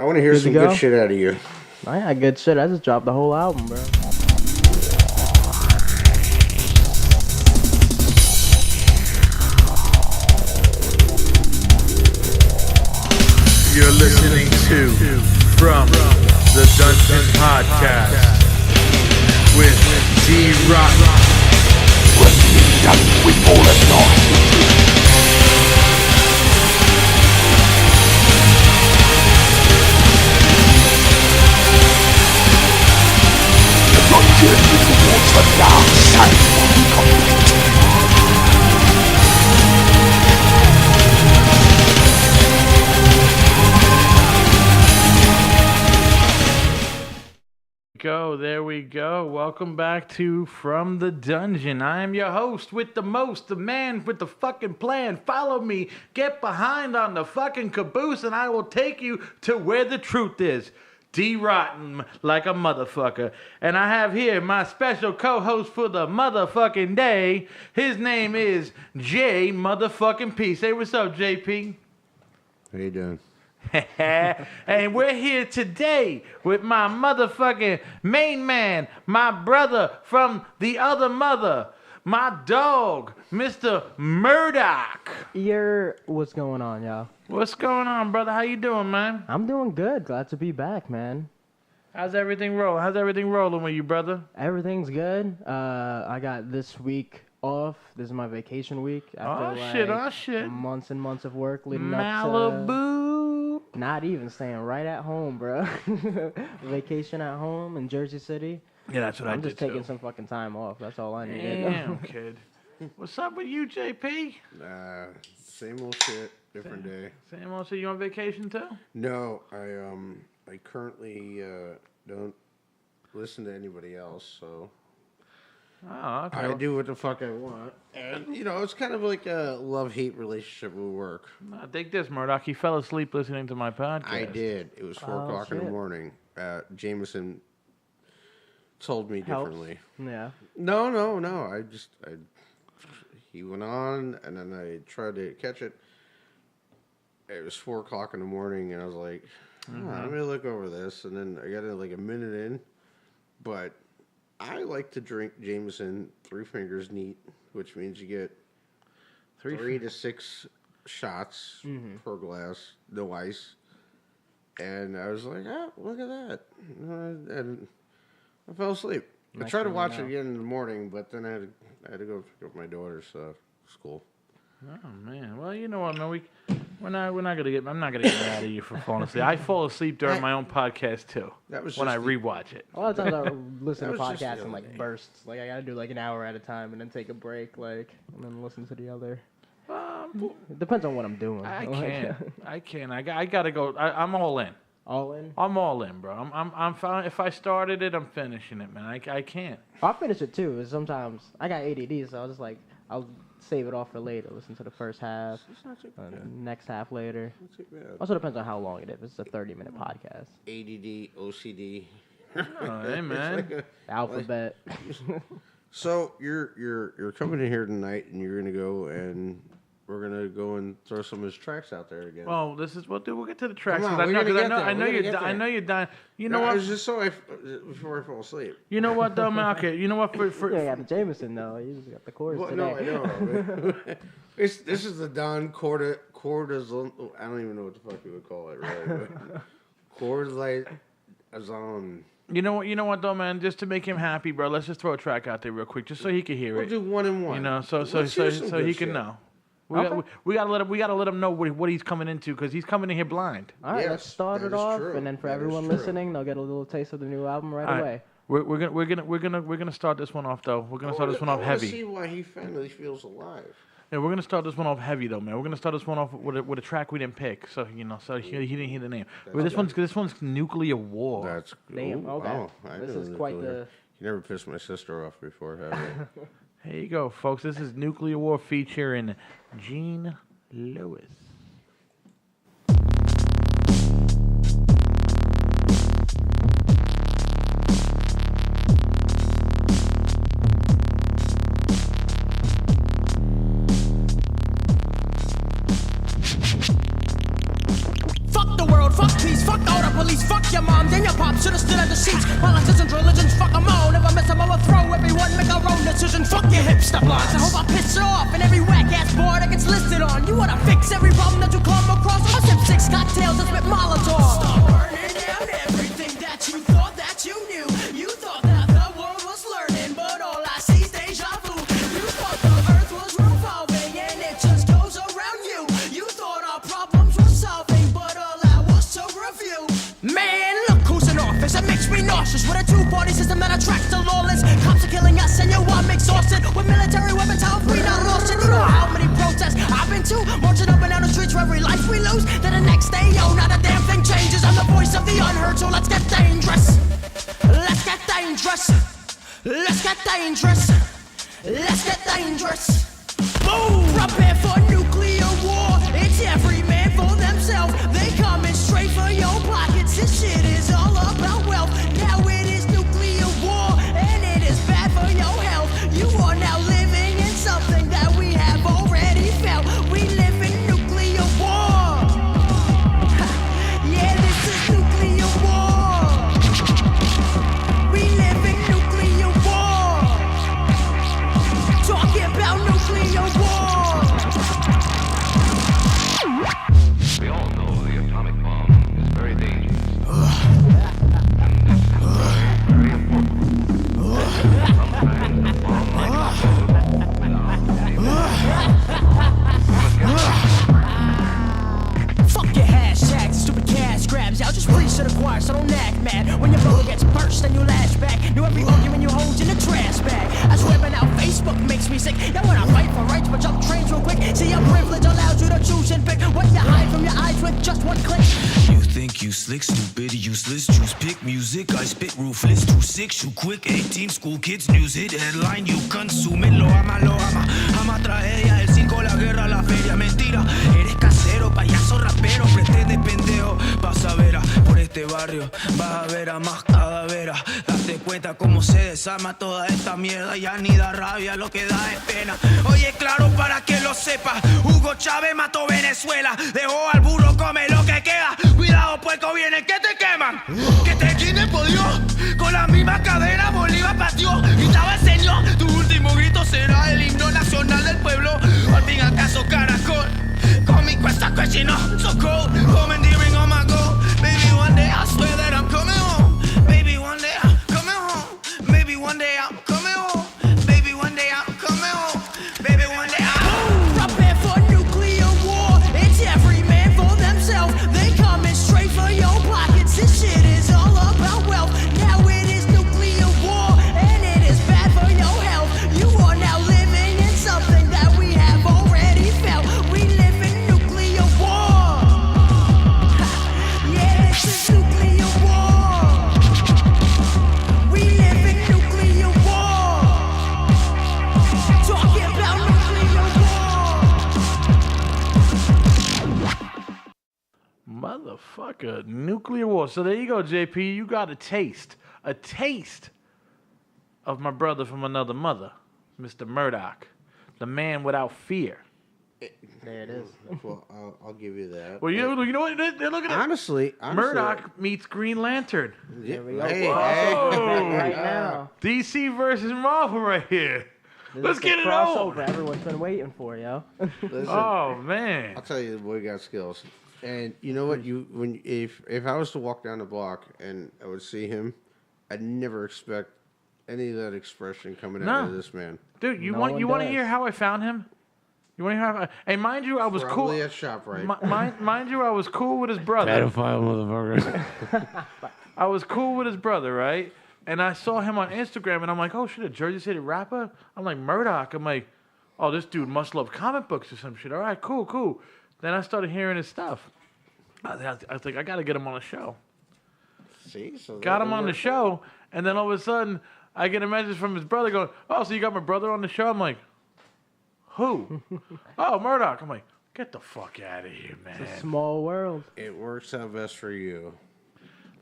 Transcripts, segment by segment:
I want to hear some good shit out of you. I got good shit. I just dropped the whole album, bro. You're listening to From the Dungeon Podcast with Dee Rotten. When we're done with all the noise. Your journey towards the dark side will be complete. There we go. Welcome back to From the Dungeon. I am your host with the most, the man with the fucking plan. Follow me, get behind on the fucking caboose, and I will take you to where the truth is. Dee Rotten like a motherfucker. And I have here my special co-host for the motherfucking day. His name is J motherfucking P. Say what's up, JP. How you doing? And we're here today with my motherfucking main man, my brother from the other mother, my dog, Mr. Murdock. What's going on, y'all? What's going on, brother? How you doing, man? I'm doing good. Glad to be back, man. How's everything roll? How's everything rolling with you, brother? Everything's good. I got this week off. This is my vacation week. After shit. Months and months of work leading Malibu. up to... Not even staying right at home, bro. Vacation at home in Jersey City. Yeah, that's what I did. I'm just taking some fucking time off. That's all I need. Damn, kid. What's up with you, JP? Same old shit, different day. Same old shit. You on vacation too? No, I currently don't listen to anybody else, so Oh, okay. I do what the fuck I want. And, you know, it's kind of like a love-hate relationship with work. I think this, Murdock. He fell asleep listening to my podcast. I did. It was 4 o'clock in the morning. Jameson told me differently. Yeah. No. He went on, and then I tried to catch it. It was 4 o'clock in the morning, and I was like, I'm going to look over this. And then I got it like a minute in. But I like to drink Jameson 3 fingers neat, which means you get 3 to 6 shots per glass, no ice. And I was like, look at that. And I fell asleep. I tried to watch it again in the morning, but then I had to go pick up my daughter's school. Oh man! Well, you know what, man? I'm not gonna get mad at you for falling asleep. I fall asleep during my own podcast too. That was when I rewatch it. A lot of times I listen to podcasts in like bursts. Like I gotta do like an hour at a time and then take a break, and then listen to the other. It depends on what I'm doing. I can't. I gotta go. I'm all in. All in? I'm all in, bro. I'm fine. If I started it, I'm finishing it, man. I can't. I'll finish it too. Sometimes I got ADD, so I'll save it off for later. Listen to the first half, next half later. Also depends on how long it is. If it's a 30-minute podcast. ADD, OCD. Oh, hey man. Like Alphabet. So you're coming in here tonight, and you're gonna go and we're gonna go and throw some of his tracks out there again. Well, this is what we'll get to the tracks. Come on, I know you're dying. You know what? It was just before I fall asleep. You know what, though, man? Okay, you know what? You got the Jameson though. You just got the chorus today. No, I know. This is the Don Cortisone. I don't even know what the fuck you would call it, right? Cortisone. You know what, though, man? Just to make him happy, bro. Let's just throw a track out there real quick, just so he can hear it. We'll do 1 and 1. You know, so he can know. We gotta let him know what he's coming into, because he's coming in here blind. All right, let's start it off, and then for everyone listening, they'll get a little taste of the new album right away. We're gonna start this one off though. We're gonna start this one off heavy. See why he finally feels alive. Yeah, we're gonna start this one off heavy though, man. We're gonna start this one off with a track we didn't pick, so he didn't hear the name. But this one's Nuclear War. That's damn. Okay. Oh, this is quite the. You never pissed my sister off before, have you? Here you go, folks. This is Nuclear War featuring Gene Lewis. Fuck the world, fuck peace, fuck all the your mom, then your pop should've stood at the seats. Politicians, religions, fuck them all. Never miss a moment, throw everyone, make our own decisions. Fuck your hipster blondes. I hope I piss you off in every whack-ass bar that gets listed on. You wanna fix every problem that you come across? I sip 6 cocktails and spit Molotov. Stop burning down everything that you thought that you knew. You thought that the world was learning, but all I see is deja vu. You thought the earth was revolving and it just goes around you. You thought our problems were solving, but all that was to review. Man, look who's in office. It makes me nauseous with a two-party system that attracts the lawless. Cops are killing us and yo, I'm exhausted. With military weapons, how have we not lost it? You know how many protests I've been to? Marching up and down the streets for every life we lose. Then the next day, yo, not a damn thing changes. I'm the voice of the unheard, so let's get dangerous. Let's get dangerous. Let's get dangerous. Let's get dangerous. Boom! Prepare for nuclear war. It's every man for themselves. They coming straight for your pockets. This shit is all about wealth. Now it is nuclear war, and it is bad for your health. You are now living in something that we have already felt. We live in nuclear war. Yeah, this is nuclear war. We live in nuclear war. Talking about nuclear war. We all know the atomic bomb is very dangerous. Very important. Sometimes the bomb might explode without Fuck your hashtags, stupid cash grabs. Y'all just preach to the choir, so don't act mad. When your brother gets burst, then you lash back. Knew every argument you hold in a trash bag. I swear, but now Facebook makes me sick. Y'all wanna fight for rights, but jump trains real quick. See, your privilege allows you to choose and pick what you hide from your eyes with just one click. You think you slick, stupid, useless. Choose pick music, I spit ruthless. Too sick, shoot quick. 18 school kids news hit headline. You consume it, lo ama, lo ama. Ama tragedia, el circo, la guerra, la feria. Mentira, eres casero, payaso, rapero. Pretende pendejo, vas a ver por este barrio. Vas a ver a más cadaveras. Date cuenta cómo se desarma toda esta mierda. Ya ni da rabia, lo que da es pena. Oye, claro, para que lo sepas, Hugo Chávez mató Venezuela. Dejó al burro, come lo que queda. Cuidado, puerco, vienen que te queman. Que te quiten por Dios. Con la misma cadena Bolívar pateó. Gritaba el señor. Tu último grito será el himno nacional del pueblo. Al fin acaso, caracol. Con mi cuesta cochino, so cold. Commandeering on my goal. Baby, one day I swear that I'm coming home. Baby, one day I'm coming home. Baby, one day I'm coming home. Baby, one day I'm coming home. Baby, one day I'm Prepare for nuclear war. It's every man for themselves. They coming straight for your pockets. This shit is all about wealth. Now it is nuclear war, and it is bad for your health. You are now living in something that we have already felt. We live in nuclear war. Yeah, this is nuclear war. We live in nuclear war. Talking about nuclear war. Motherfucker, nuclear war. So there you go, JP. You got a taste of my brother from another mother, Mr. Murdock, the man without fear. There it is. Well, I'll give you that. Well, you know what? Look at it. Honestly, Murdock meets Green Lantern. Yeah, There we go. hey, Right now. DC versus Marvel right here. This Let's is the get it crossover on. everyone's been waiting for, yo. listen, Oh man. I'll tell you, the boy got skills. And you know what? If I was to walk down the block and I would see him, I'd never expect any of that expression coming out of No. this man. Dude, you No want one to does. hear how I found him? You want to hear how? Hey, mind you, I was Probably cool. at ShopRite. Mind you, I was cool with his brother. Pedophile motherfucker. I was cool with his brother, right? And I saw him on Instagram, and I'm like, oh shit, a Jersey City rapper? I'm like, Murdock. I'm like, oh, this dude must love comic books or some shit. All right, cool. Then I started hearing his stuff. I was like, I got to get him on the show. See? So Got that him on the worked show, and then all of a sudden, I get a message from his brother going, oh, so you got my brother on the show? I'm like, who? Oh, Murdock. I'm like, get the fuck out of here, man. It's a small world. It works out best for you.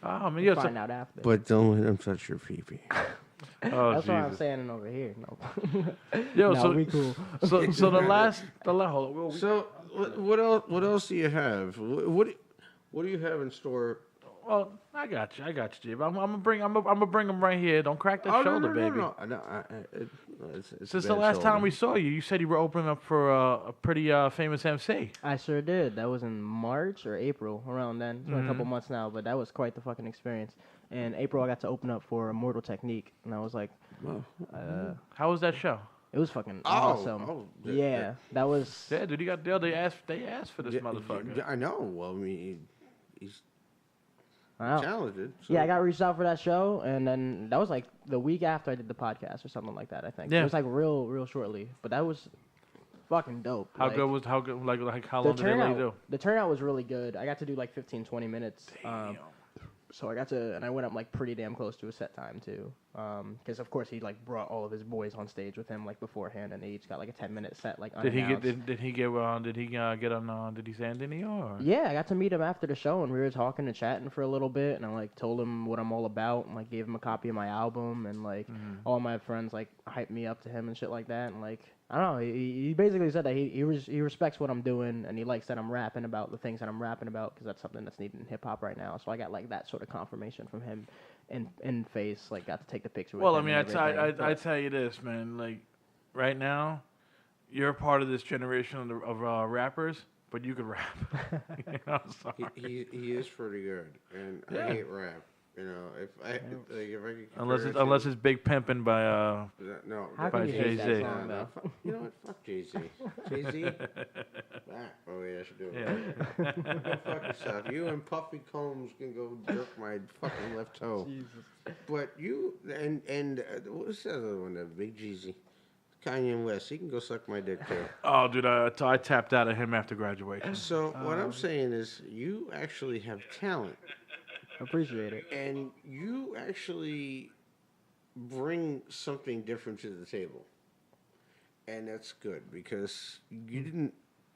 Oh, man, yo, Find out after. But don't let him touch your pee-pee. oh, That's why I'm Jesus. standing over here. No, Yo, no, so we cool. so the last hold on. So what else do you have? What do you have in store Well, I got you, Jib. I'm gonna bring him right here. Don't crack that shoulder, baby. No. It's Since a the bad last time shoulder. we saw you, you said you were opening up for a pretty famous MC. I sure did. That was in March or April, around then. It's been a couple months now, but that was quite the fucking experience. In April, I got to open up for Immortal Technique, and I was like, How was that show? it was fucking awesome. Yeah, that was. Yeah, dude, you got they asked for this motherfucker. I know. Well, I mean, he's Wow. talented. So. Yeah, I got reached out for that show, and then that was like the week after I did the podcast or something like that. I think Yeah. it was like real shortly, but that was fucking dope. How Like, good like how long did they let you do? The turnout was really good. I got to do like 15, 20 minutes. So I got to, and I went up like pretty damn close to a set time too. Because of course he like brought all of his boys on stage with him like beforehand, and they each got like a 10-minute set like unannounced. Did he get on? Did he say anything or? Yeah, I got to meet him after the show, and we were talking and chatting for a little bit, and I like told him what I'm all about, and like gave him a copy of my album, and like all my friends like hyped me up to him and shit like that, and like I don't know, he basically said that he respects what I'm doing, and he likes that I'm rapping about the things that I'm rapping about, because that's something that's needed in hip hop right now. So I got like that sort of confirmation from him, in face, like got to take the picture with Well, him. I mean, I tell you this, man. Like, right now, you're a part of this generation of rappers, but you could rap. You know, He is pretty good, and Yeah. I hate rap. You know, if I could unless it's Big Pimpin' by no, How by can you hate that Jay-Z. song, though? You know what? Fuck Jay-Z. Jay-Z? Oh, yeah, I should do it. Yeah. Go fuck yourself. You and Puffy Combs can go jerk my fucking left toe. Jesus. But you, and what's the other one? The Big Jeezy. Kanye West. He can go suck my dick, too. Oh, dude, I tapped out of him after graduation. So what I'm saying is you actually have talent. Appreciate it. And you actually bring something different to the table. And that's good because you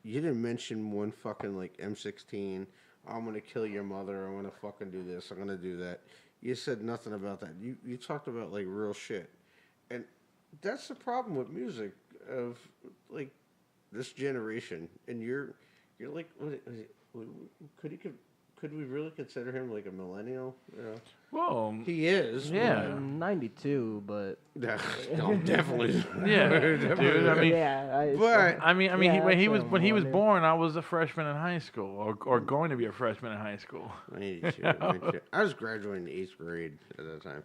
didn't mention one fucking like M16, I'm gonna kill your mother, I'm gonna fucking do this, I'm gonna do that. You said nothing about that. You talked about like real shit. And that's the problem with music of like this generation. And you're like could we really consider him like a millennial? You know? Well, He is. yeah. 92, but No, definitely. Yeah, dude. I mean, But I mean, Yeah, when he that's was millennial. born, I was a freshman in high school, or going to be a freshman in high school. 92. I was graduating in 8th grade at that time.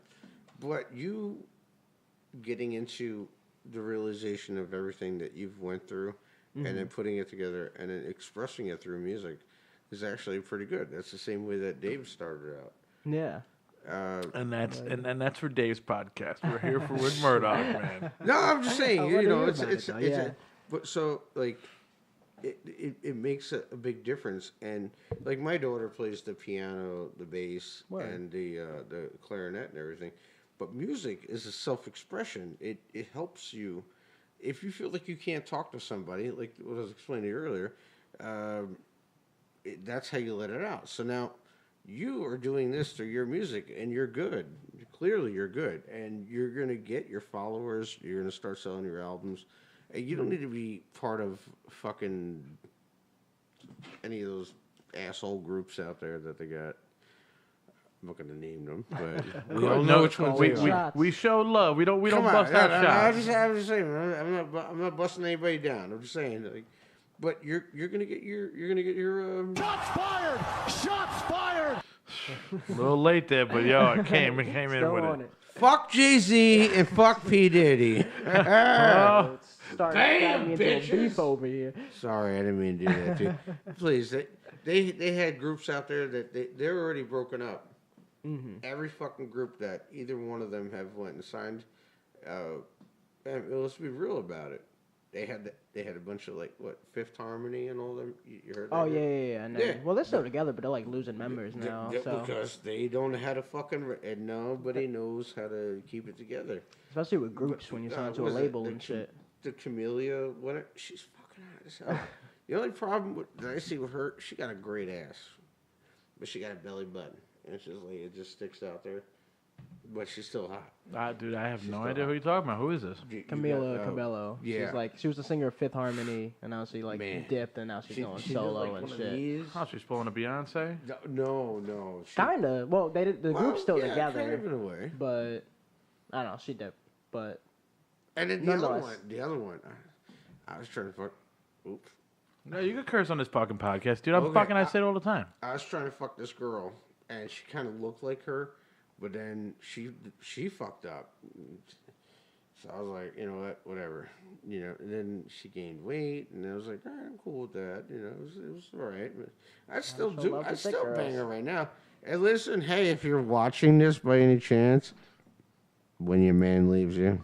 But you getting into the realization of everything that you've went through and then putting it together and then expressing it through music is actually pretty good. That's the same way that Dave started out. yeah. And that's for Dave's podcast. We're here for with Murdock, man. No, I'm just saying, What you know, do you it's about it, though? Yeah. but so like it makes a big difference. And like my daughter plays the piano, the bass, and the clarinet and everything. But music is a self-expression. It helps you if you feel like you can't talk to somebody, like what I was explaining earlier. That's how you let it out. So now you are doing this through your music, and you're good. Clearly, you're good, and you're gonna get your followers. You're gonna start selling your albums. And you don't need to be part of fucking any of those asshole groups out there that they got. I'm not gonna name them, but we all know which ones they are. We show love. We don't Come on, bust out I'm shots. just saying. I'm not busting anybody down. I'm just saying, like, but you're gonna get your Shots fired! Shots fired! A little late there, but yo, it came in Still with on it. it. fuck Jay-Z and fuck P Diddy. It's starting me into a beef over here. Sorry, I didn't mean to do that to you. Please, they had groups out there that they're already broken up. Mm-hmm. Every fucking group that either one of them have went and signed. And let's be real about it. They had a bunch of like Fifth Harmony and all them. You heard that? Oh yeah. And then, Yeah. well, they're still together, but they're like losing members now. So Because they don't know how to fucking and nobody knows how to keep it together. especially with groups when you sign to a Was it label the and shit. The Camellia, whatever, she's fucking hot as hell. The only problem that I see with her, she got a great ass, but she got a belly button, and it's just like it just sticks out there. but she's still hot. Dude, I have She's no still idea hot. who you're talking about. Who is this? Camila Cabello. Yeah. She was the singer of Fifth Harmony, and now she Man. dipped, and now she's going She did, solo like, and one of shit. these. Oh, she's pulling a Beyonce? No. Kinda. Well, the group's still together, Kind of in a way. but I don't know. She dipped, but And then the other nonetheless. one, I was trying to fuck. Oops. No, you can curse on this fucking podcast, dude. Okay, I say it all the time. I was trying to fuck this girl, and she kind of looked like her, but then she fucked up. So I was like, you know what, whatever, you know. And then she gained weight, and I was like, all right, I'm cool with that. You know, it was all right. But I still she'll do. love I the thick still girls. bang her right now. And listen, hey, if you're watching this by any chance, when your man leaves you,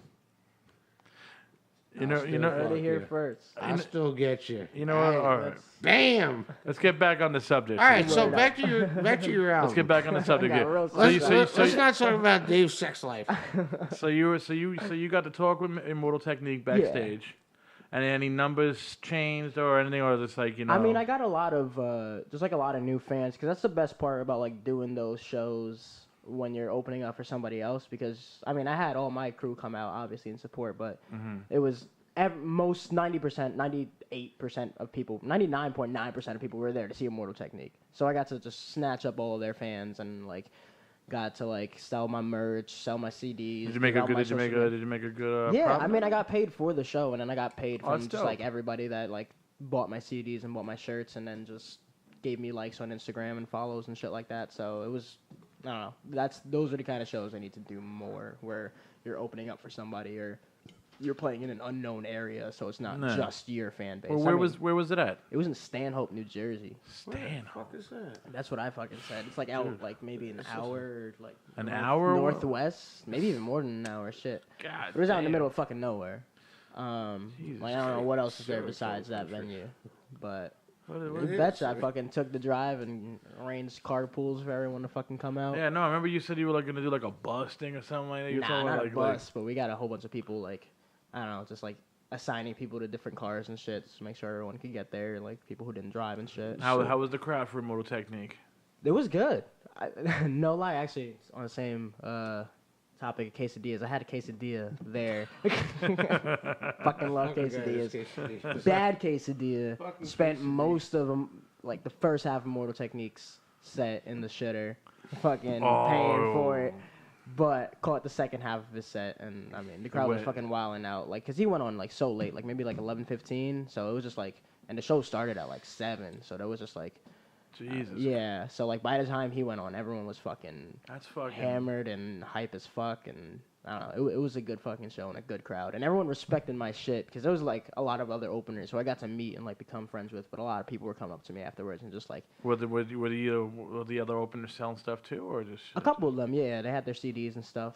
You know. heard it here yeah. first. I'll still get you. You know what? Hey, All right. Bam. Let's get back on the subject. All right, so Word back to your album. Let's get back on the subject Got here. real Let's not talk about Dave's sex life. So you got to talk with Immortal Technique backstage, and any numbers changed or anything, or just like I mean, I got a lot of just like a lot of new fans, because that's the best part about like doing those shows when you're opening up for somebody else. Because I mean, I had all my crew come out obviously in support, but it was most 90%, 98% of people, 99.9% of people were there to see Immortal Technique. So I got to just snatch up all of their fans and like got to like sell my merch, sell my CDs. Did you make a throughout good? my Did you make a good? yeah, profit? I mean, I got paid for the show, and then I got paid Oh, from that's just like dope. everybody that like bought my CDs and bought my shirts, and then just gave me likes on Instagram and follows and shit like that. So it was, I don't know. Those are the kind of shows I need to do more, where you're opening up for somebody or you're playing in an unknown area, so it's not just your fan base. Well, I mean, where was it at? it was in Stanhope, New Jersey. What is that? That's what I fucking said. It's like out like maybe an hour, or like An hour? northwest, maybe even more than an hour. Shit. God, It was out in the damn. middle of fucking nowhere. Like I don't know what else is there besides that venue, but What- you betcha I fucking took the drive and arranged carpools for everyone to fucking come out. Yeah, no, I remember you said you were like gonna do like a bus thing or something like that. You were Nah, talking not about, a like, bus, but we got a whole bunch of people like, I don't know, just like assigning people to different cars and shit to make sure everyone could get there, like people who didn't drive and shit. How was the crowd for Immortal Technique? It was good. No lie, actually, on the same topic of quesadillas, I had a quesadilla there. Fucking love quesadillas. Bad quesadilla. Spent most of them, like the first half of Mortal Techniques set in the shitter, fucking paying for it. But caught the second half of his set, and I mean the crowd was Wait. fucking wilding out, like, cause he went on like so late, like maybe like 11:15. So it was just like, and the show started at like 7, so that was just like, Jesus. yeah. So like by the time he went on, everyone was fucking That's fucking. hammered and hype as fuck, and I don't know. It was a good fucking show and a good crowd, and everyone respected my shit, because there was like a lot of other openers who I got to meet and like become friends with, but a lot of people were coming up to me afterwards and just like Were the other openers selling stuff too, or just a couple of them, yeah, they had their CDs and stuff.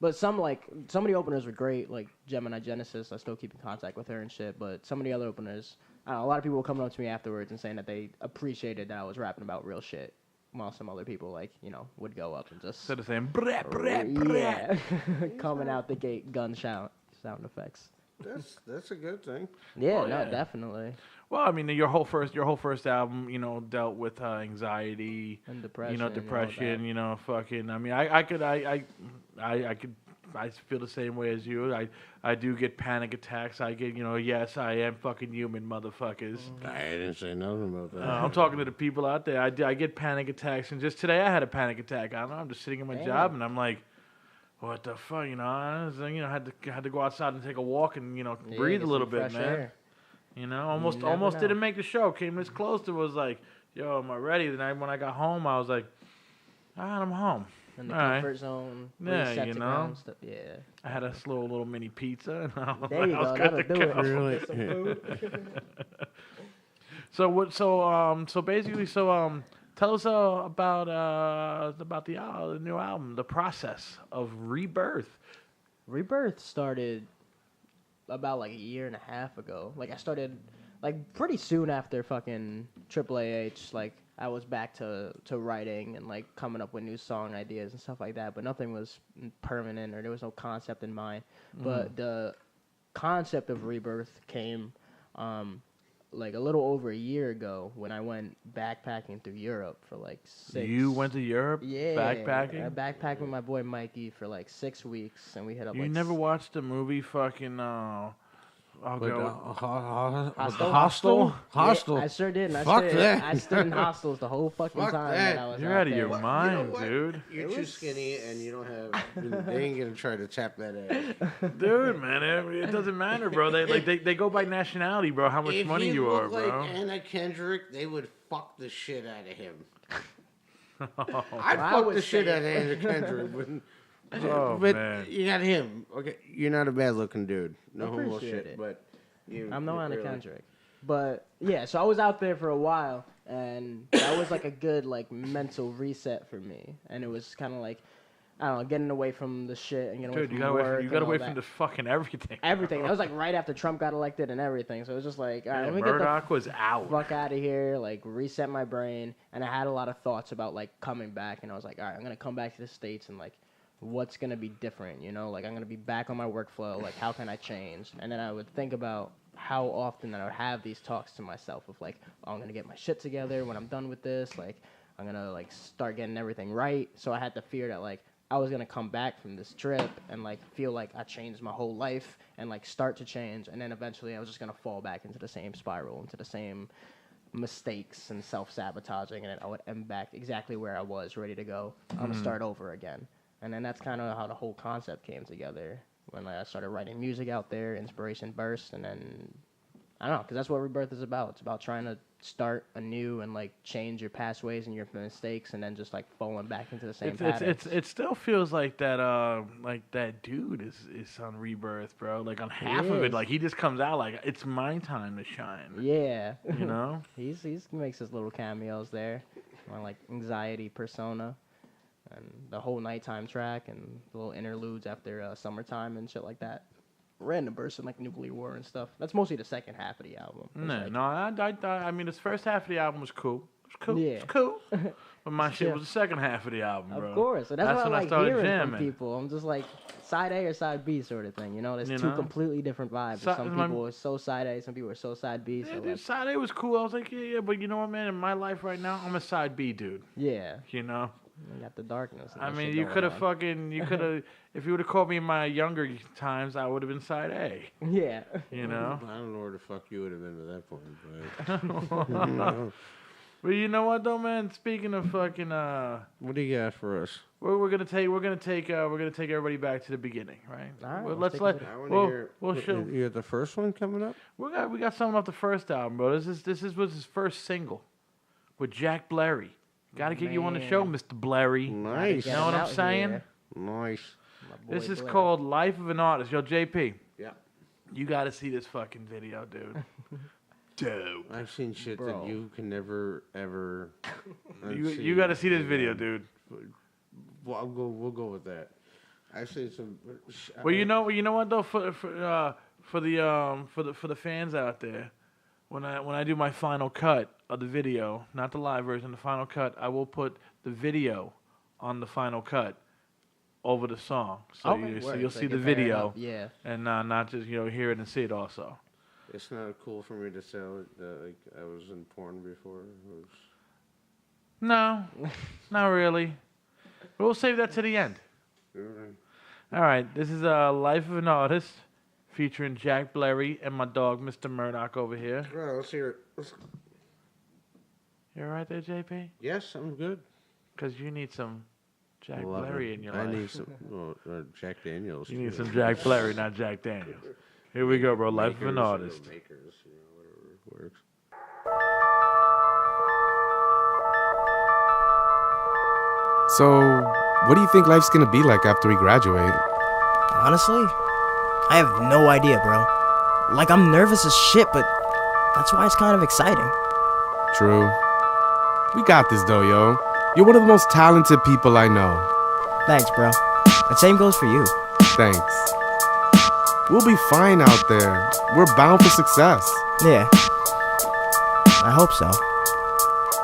But some of the openers were great, like Gemini Genesis. I still keep in contact with her and shit. But some of the other openers, I don't know, a lot of people were coming up to me afterwards and saying that they appreciated that I was rapping about real shit, while some other people, like, you know, would go up and just instead of saying brat brat brat? yeah, coming out the gate, gunshot sound effects. That's a good thing. Yeah, Oh, no, yeah. definitely. Well, I mean, your whole first album, you know, dealt with anxiety, And depression. you know, and all depression, that. you know, fucking. I mean, I feel the same way as you. I do get panic attacks. I get, you know, yes, I am fucking human, motherfuckers. I didn't say nothing about that. I'm talking to the people out there. I get panic attacks, and just today I had a panic attack. I don't know. I'm just sitting in my job, and I'm like, what the fuck, you know? I was, you know, had to go outside and take a walk and, you know, Yeah, breathe get a little some bit, fresh man. air. You know, never almost know. didn't make the show. Came this close to was like, yo, am I ready? Then when I got home, I was like, all right, I'm home. In the All right. comfort zone, Yeah, reset you to know. ground stuff. Yeah. I had a slow little mini pizza. And I was, There you I was go. good That'll to do go. it. Really? So what? So basically, tell us about the new album, the process of Rebirth. Rebirth started about like a year and a half ago. Like I started like pretty soon after fucking AAAH. Like I was back to writing and like coming up with new song ideas and stuff like that. But nothing was permanent, or there was no concept in mind. But the concept of Rebirth came like a little over a year ago when I went backpacking through Europe for like 6. You went to Europe? Yeah, Backpacking? I backpacked with my boy Mikey for like 6 weeks, and we hit up. You like never watched the movie fucking Hostel? Yeah, I sure did. And Fuck that. I stood in hostels the whole fucking Fuck time that. that I was You're out out of there. your mind, dude. You're too skinny, and you don't have. They ain't gonna try to tap that ass. Dude, man, it doesn't matter, bro. They go by nationality, bro. How much If money he you are, looked bro. like Anna Kendrick, they would fuck the shit out of him. I'd I fuck would the shit say- out of Anna Kendrick, Oh, but man. you got him. Okay, you're not a bad looking dude. No homo Appreciate shit, it. but you. I'm no you Anna really- Kendrick. But yeah, so I was out there for a while, and that was like a good like mental reset for me. And it was kind of like, I don't know, getting away from the shit and getting away Dude, from you got work. away and from all the that. fucking everything. Everything. That was like right after Trump got elected and everything. So it was just like, all right, let me get the Murdock was out. fuck out of here, like reset my brain. And I had a lot of thoughts about like coming back, and I was like, all right, I'm gonna come back to the States and like, what's gonna be different, you know? Like I'm gonna be back on my workflow. Like how can I change? And then I would think about how often that I would have these talks to myself of like, oh, I'm gonna get my shit together when I'm done with this. Like I'm gonna like start getting everything right. So I had the fear that like I was gonna come back from this trip and like feel like I changed my whole life and like start to change, and then eventually I was just gonna fall back into the same spiral, into the same mistakes and self-sabotaging, and then I would end back exactly where I was, ready to go. I'm gonna start over again. And then that's kind of how the whole concept came together when like, I started writing music out there, inspiration burst, and then I don't know, because that's what Rebirth is about. It's about trying to start anew and like change your past ways and your mistakes, and then just like falling back into the same patterns. It still feels like that dude is on Rebirth, bro. Like on half of it, is. like he just comes out like it's my time to shine. Yeah, You know? he makes his little cameos there, on like anxiety persona, and the whole nighttime track and the little interludes after summertime and shit like that. Random bursts in like nuclear war and stuff. That's mostly the second half of the album. It's No, like- no, I mean, this first half of the album was cool. It was cool. Yeah. It was cool. But my shit Yeah. was the second half of the album, bro. Of course. So that's what I when like started hearing jamming. from people. I'm just like side A or side B sort of thing. You know, there's You two know? completely different vibes. Si- Some my- people are so side A, some people are so side B. Yeah, So dude, like, side A was cool. I was like, yeah, but you know what, man? In my life right now, I'm a side B dude. yeah, You know? you got the darkness. And I that mean, shit you going could have on. if you would have called me in my younger times, I would have been side A. Yeah. You know? I don't know where the fuck you would have been at that point, but But you know what though, man? Speaking of fucking, what do you got for us? we're gonna take everybody back to the beginning, right? All right, Well, let's let's take it let I want to we'll, hear. we'll show. You got the first one coming up? We got something off the first album, bro. This was his first single with Jack Blerry. Got to get you on the show, Man. Mr. Blerry. Nice, Get know what him I'm out saying? here. nice. My boy This is Blerry. called Life of an Artist. Yo, JP, Yeah, you got to see this fucking video, dude. Dope. I've seen shit Bro. that you can never ever. You got to see this video, dude. Well, we'll go with that. I've seen some. Well, you know what though, for the fans out there, when I do my final cut of the video, not the live version, the final cut, I will put the video on the final cut over the song, so Okay, so word. you'll So see you the can pair it video, up. Yeah. and not just hear it and see it also. It's not cool for me to sell it. Like I was in porn before. It was- No, not really. But we'll save that to the end. All right, this is Life of an Artist featuring Jack Blerry and my dog, Mr. Murdock, over here. Right, let's hear it. You all right there, JP? Yes, I'm good. Because you need some Jack Love Blerry it. in your I life. need some Jack Daniels. You need too. some Jack Blerry, not Jack Daniels. Here we go, bro. Life of an Makers, Artist. Makers, whatever works. So, what do you think life's gonna be like after we graduate? Honestly, I have no idea, bro. Like, I'm nervous as shit, but that's why it's kind of exciting. True. We got this though, yo. You're one of the most talented people I know. Thanks, bro. And same goes for you. Thanks. We'll be fine out there. We're bound for success. Yeah. I hope so.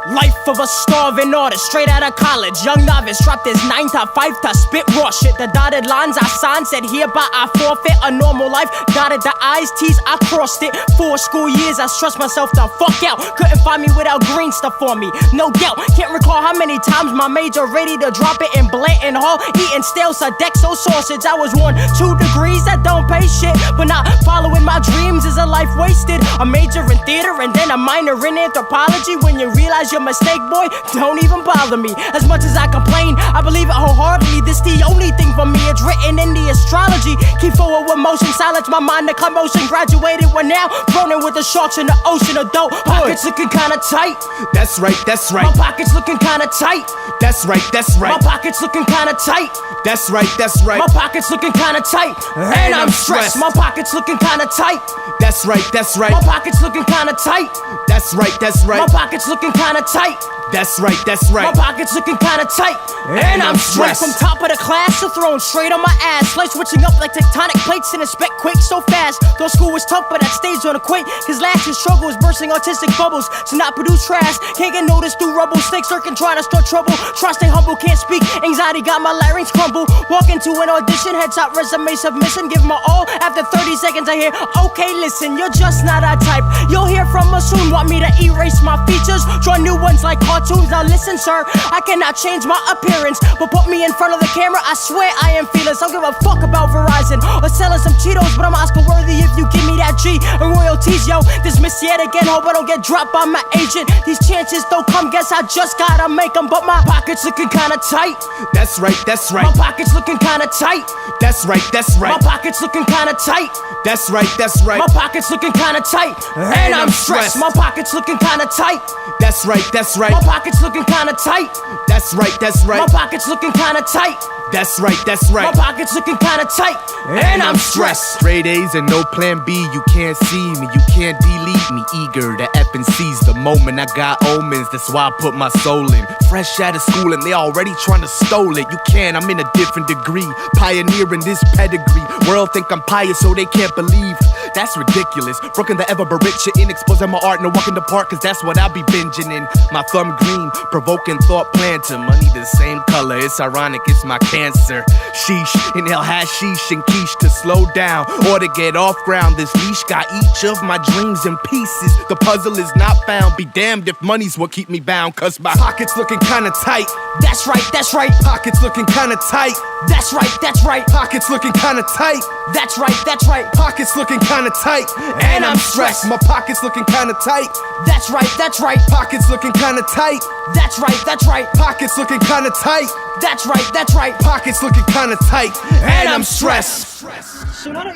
Life of a starving artist, straight out of college. Young novice, dropped his 9 to 5 to spit raw shit. The dotted lines I signed said hereby I forfeit a normal life. Dotted the I's, T's, I crossed it. 4 school years, I stressed myself the fuck out. Couldn't find me without green stuff on me, no doubt. Can't recall how many times my major ready to drop it in Blanton Hall. Eating stale Sodexo sausage. I was 1, 2 degrees that don't pay shit, but not following my dreams is a life wasted. A major in theater and then a minor in anthropology. When you realize your mistake, boy, don't even bother me. As much as I complain, I believe it wholeheartedly. This the only thing for me, it's written in the astrology. Keep forward with motion, silence my mind to commotion. Graduated one now, thrown in with the sharks in the ocean of dope. Pockets looking kinda tight. That's right, that's right. My pockets looking kinda tight. That's right, that's right. My pockets looking kinda tight. That's right, that's right. My pockets looking kinda tight. And I'm stressed. My pockets looking kinda tight. That's right, that's right. My pockets looking kinda tight. That's right, that's right. My pockets looking kinda tight. That's right, that's right. My pockets looking kinda tight. And I'm stressed. From top of the class to thrown straight on my ass. Life switching up like tectonic plates and inspect quake so fast. Though school was tough, but that stage on a quake. Cause last year's struggle was bursting autistic bubbles to not produce trash. Can't get noticed through rubble. Snakes lurking, trying to start trouble. Try to stay humble, can't speak. Anxiety got my larynx crumble. Walk into an audition, headshot resume submission. Give my all. After 30 seconds I hear, okay, listen, you're just not our type. You'll hear from us soon. Want me to erase my features? Draw new ones like cartoons. Now listen, sir, I cannot change my appearance, but put me in front of the camera, I swear I am feelings. Don't give a fuck about Verizon or selling some Cheetos, but I'm Oscar worthy if you give me that G and royalties, yo. Dismiss yet again, hope I don't get dropped by my agent. These chances don't come, guess I just gotta make them, but my pockets looking kinda tight. That's right, that's right. My pockets looking kinda tight. That's right, that's right. My pockets looking kinda tight. That's right, that's right. My pockets looking kinda tight. And I'm stressed. My pockets looking kinda tight. That's right, that's right. My pockets looking kinda tight. That's right, that's right. My pockets looking kinda tight. That's right, that's right. My pockets looking kinda tight. And I'm stressed. Straight A's and no plan B. You can't see me, you can't delete me. Eager to F and seize the moment. I got omens, that's why I put my soul in. Fresh out of school and they already trying to stole it. You can, I'm in a different degree. Pioneering this pedigree. World think I'm pious so they can't believe. That's ridiculous. Broken the ever rich in exposing my art. No walk in the park cause that's what I'll be binging in. My thumb green, provoking thought planter. Money the same color, it's ironic, it's my cancer. Sheesh, inhale hashish and quiche to slow down or to get off ground. This leash got each of my dreams in pieces. The puzzle is not found. Be damned if money's what keep me bound. Cause my pockets looking kinda tight. That's right, that's right. Pockets looking kinda tight. That's right, that's right. Pockets looking kinda tight. That's right, that's right. Pockets looking kinda tight. And I'm stressed. My pockets looking kinda tight. That's right, that's right. Pockets looking kinda tight. That's right, that's right. Pockets looking kinda tight. That's right, that's right. Pockets looking kinda tight. And I'm stressed.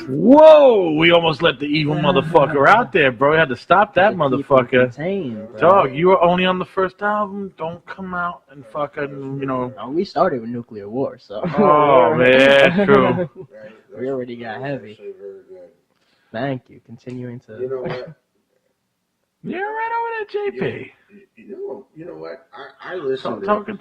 Whoa, we almost let the evil motherfucker out there, bro. We had to stop that motherfucker. Dog, you were only on the first album. Don't come out and fucking, you know. Oh, we started with nuclear war, so. Oh, man, true. We already got heavy. Thank you. Continuing to. You know what? You're right over there, JP. You know what? I listen. Talking.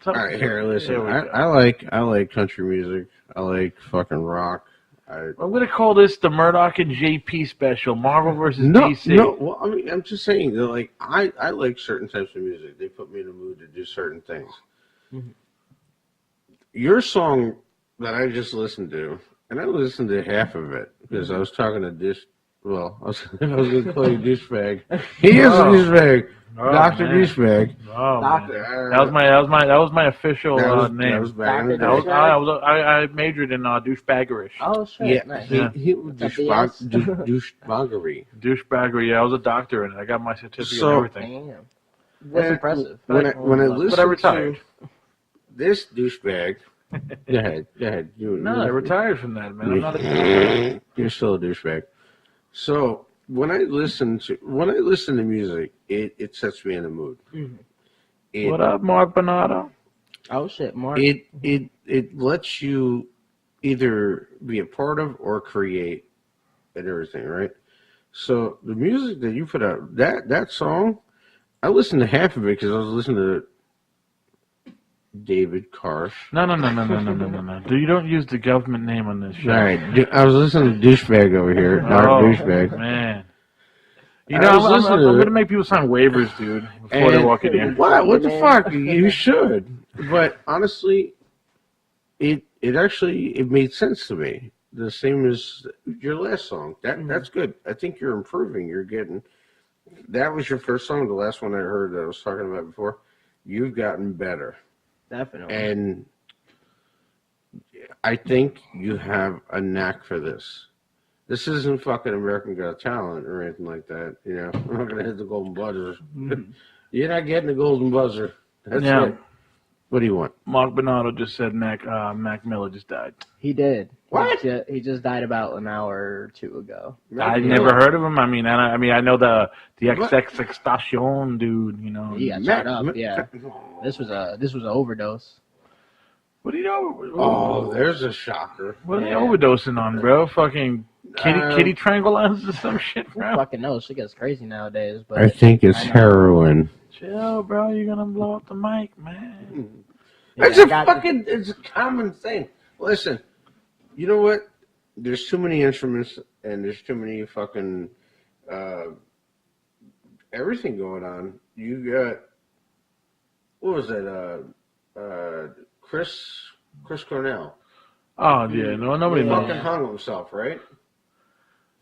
All right, here, listen. I like country music. I like fucking rock. I'm gonna call this the Murdock and JP special, Marvel versus No, DC. no. Well, I mean, I'm just saying that, like, I like certain types of music. They put me in a mood to do certain things. Mm-hmm. Your song that I just listened to, and I listened to half of it because I was talking to this. Well, I was going to call you douchebag. He is a douchebag. Dr. Douchebag. Oh, Doctor. That was my official name. That was back in the day. I majored in douchebaggerish. Oh shit! Yeah, nice. he was douchebaggery. Douchebaggery. Yeah, I was a doctor in it. I got my certificate and everything. Damn. That's impressive. When I listened but I retired. to this douchebag, go ahead. No, I retired from that, man. I'm not a You're still a douchebag. So when I listen to music, it sets me in a mood. Mm-hmm. What up, Mark Bernardo? Oh shit, Mark. It lets you either be a part of or create and everything, right? So the music that you put out, that song, I listened to half of it because I was listening to David Karsh. No. You don't use the government name on this show. All right, I was listening to douchebag over here. Douchebag. Man. You know, I'm going to make people sign waivers, dude, before they walk in here. What the fuck? You should. But honestly, it made sense to me. The same as your last song. That's good. I think you're improving. You're getting. That was your first song. The last one I heard that I was talking about before. You've gotten better. Definitely. And I think you have a knack for this. This isn't fucking American Got Talent or anything like that. You know, I'm not gonna hit the golden buzzer. You're not getting the golden buzzer. That's it. What do you want? Mark Bernardo just said Mac Miller just died. He did. What? He just died about an hour or two ago. I never heard of him. I mean, I know the XXXTentacion dude. You know. He got shot up. Yeah. This was an overdose. What do you know? Oh, there's a shocker. What are they overdosing on, bro? Fucking kitty tranquilizers or some shit, bro. Who fucking knows? She gets crazy nowadays. But I think it's heroin. Chill, bro. You're gonna blow up the mic, man. It's it's a common thing. Listen, you know what? There's too many instruments and there's too many fucking everything going on. You got what was that? Chris Cornell. Oh yeah, nobody fucking hung himself, right?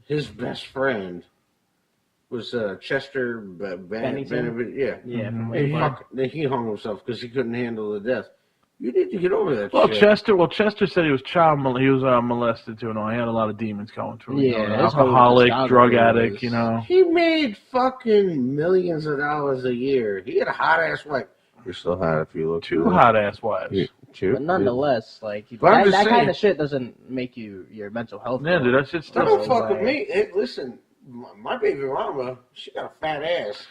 His best friend was Chester Bennington. Yeah. He hung himself because he couldn't handle the death. You need to get over that shit. Chester said he was molested too, and all. He had a lot of demons going through. Yeah, alcoholic, drug addict. You know, he made fucking millions of dollars a year. He had a hot ass wife. You're still hot if you look. Two hot ass wives. But nonetheless, like that kind of shit doesn't make your mental health. Yeah, dude, that shit's still. Don't fuck with me. Hey, listen, my baby mama, she got a fat ass.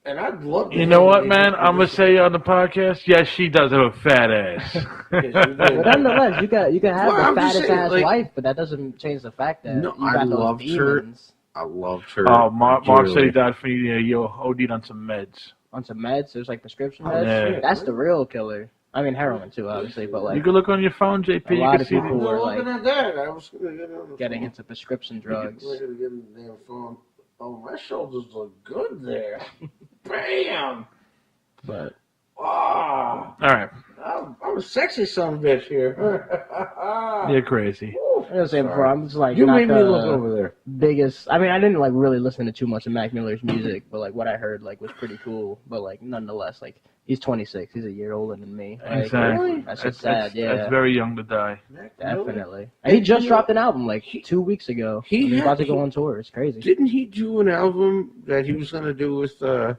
And I'd love to. You know what, man? I'm gonna say on the podcast, yes, she does have a fat ass. But nonetheless, you can have the fattest ass wife, but that doesn't change the fact that you got those demons. I loved her. Oh, Mark said he died for you OD'd on some meds. On some meds? There's like prescription meds? Yeah. That's the real killer. I mean, heroin too, obviously, but like... You can look on your phone, JP. A lot of people were like... I was getting into prescription drugs. Look at the damn phone. Oh, my shoulders look good there. Bam! But... Oh! All right. I'm a sexy son of a bitch here. You're crazy. I was saying before, I'm just like you made me look over there. Biggest. I mean, I didn't like really listen to too much of Mac Miller's music, but like what I heard like was pretty cool. But like nonetheless, like he's 26. He's a year older than me. Like, exactly. That's just sad. Yeah. That's very young to die. Definitely. And he just dropped an album like 2 weeks ago. He's about to go on tour. It's crazy. Didn't he do an album that he was going to do with the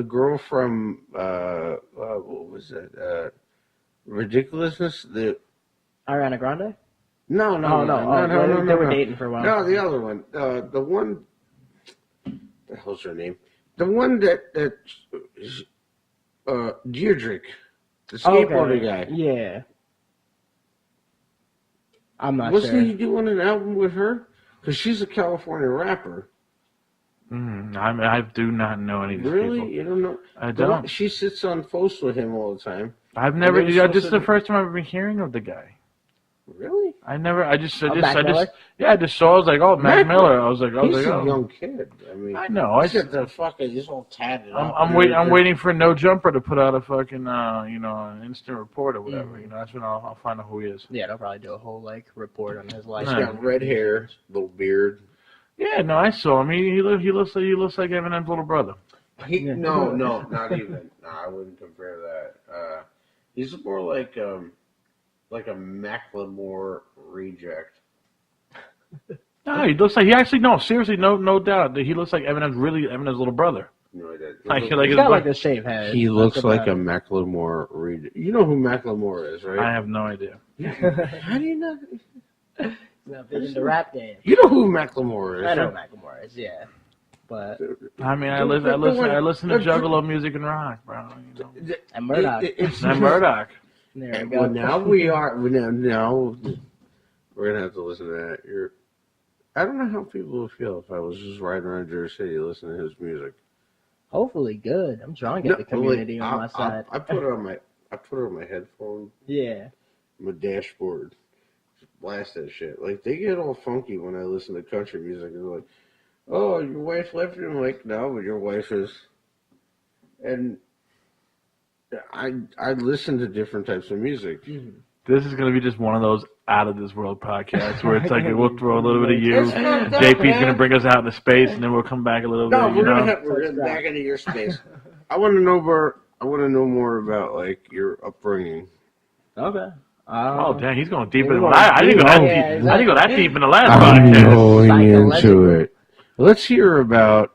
girl from what was that? Ridiculousness? The Ariana Grande? No. They were dating for a while. No, the other one. The one. The hell's her name? The one that Deirdre, the skateboarder guy. Yeah. I'm not sure. Wasn't he doing an album with her? Because she's a California rapper. I do not know any of these really? people. You don't know? I don't. She sits on posts with him all the time. I've never. This is the first time I've ever been hearing of the guy. Really? I just saw. I was like, oh, Mac Miller. I was like, he's a young kid. I mean, I know. He's all tatted. I'm waiting for No Jumper to put out a fucking, an instant report or whatever. You know, that's when I'll find out who he is. Yeah, they'll probably do a whole like report on his life. He's got red hair, little beard. Yeah, no, I saw him. He looks like Eminem's little brother. No, not even. No, I wouldn't compare that. He's more like a Macklemore reject. No, he looks like seriously, no doubt. He looks like Eminem's little brother. No, he doesn't. He's got like a shaved head. He looks like a Macklemore reject. You know who Macklemore is, right? I have no idea. How do you know? Not in the rap game. You know who Macklemore is? I know who Macklemore is, yeah. But I mean, I listen to Juggalo music and rock, bro. You know? And Murdock. And Murdock. There we go. Well, now now we're gonna have to listen to that. I don't know how people would feel if I was just riding around Jersey City listening to his music. Hopefully, good. I'm trying to get the community on my side. I put it on my headphone. Yeah. My dashboard. Blast that shit. Like they get all funky when I listen to country music. They're like, oh, your wife left you? I'm like, no, but your wife is. And I listen to different types of music. This is going to be just one of those out of this world podcasts where it's like we'll throw a little bit of you. JP's going to bring us out into space, and then we'll come back a little No, bit. we're getting back into your space. I want to know more about like your upbringing. Okay. Oh damn, he's going deep into I didn't go that deep. I didn't go that deep in the last I'm podcast. going into it. Let's hear about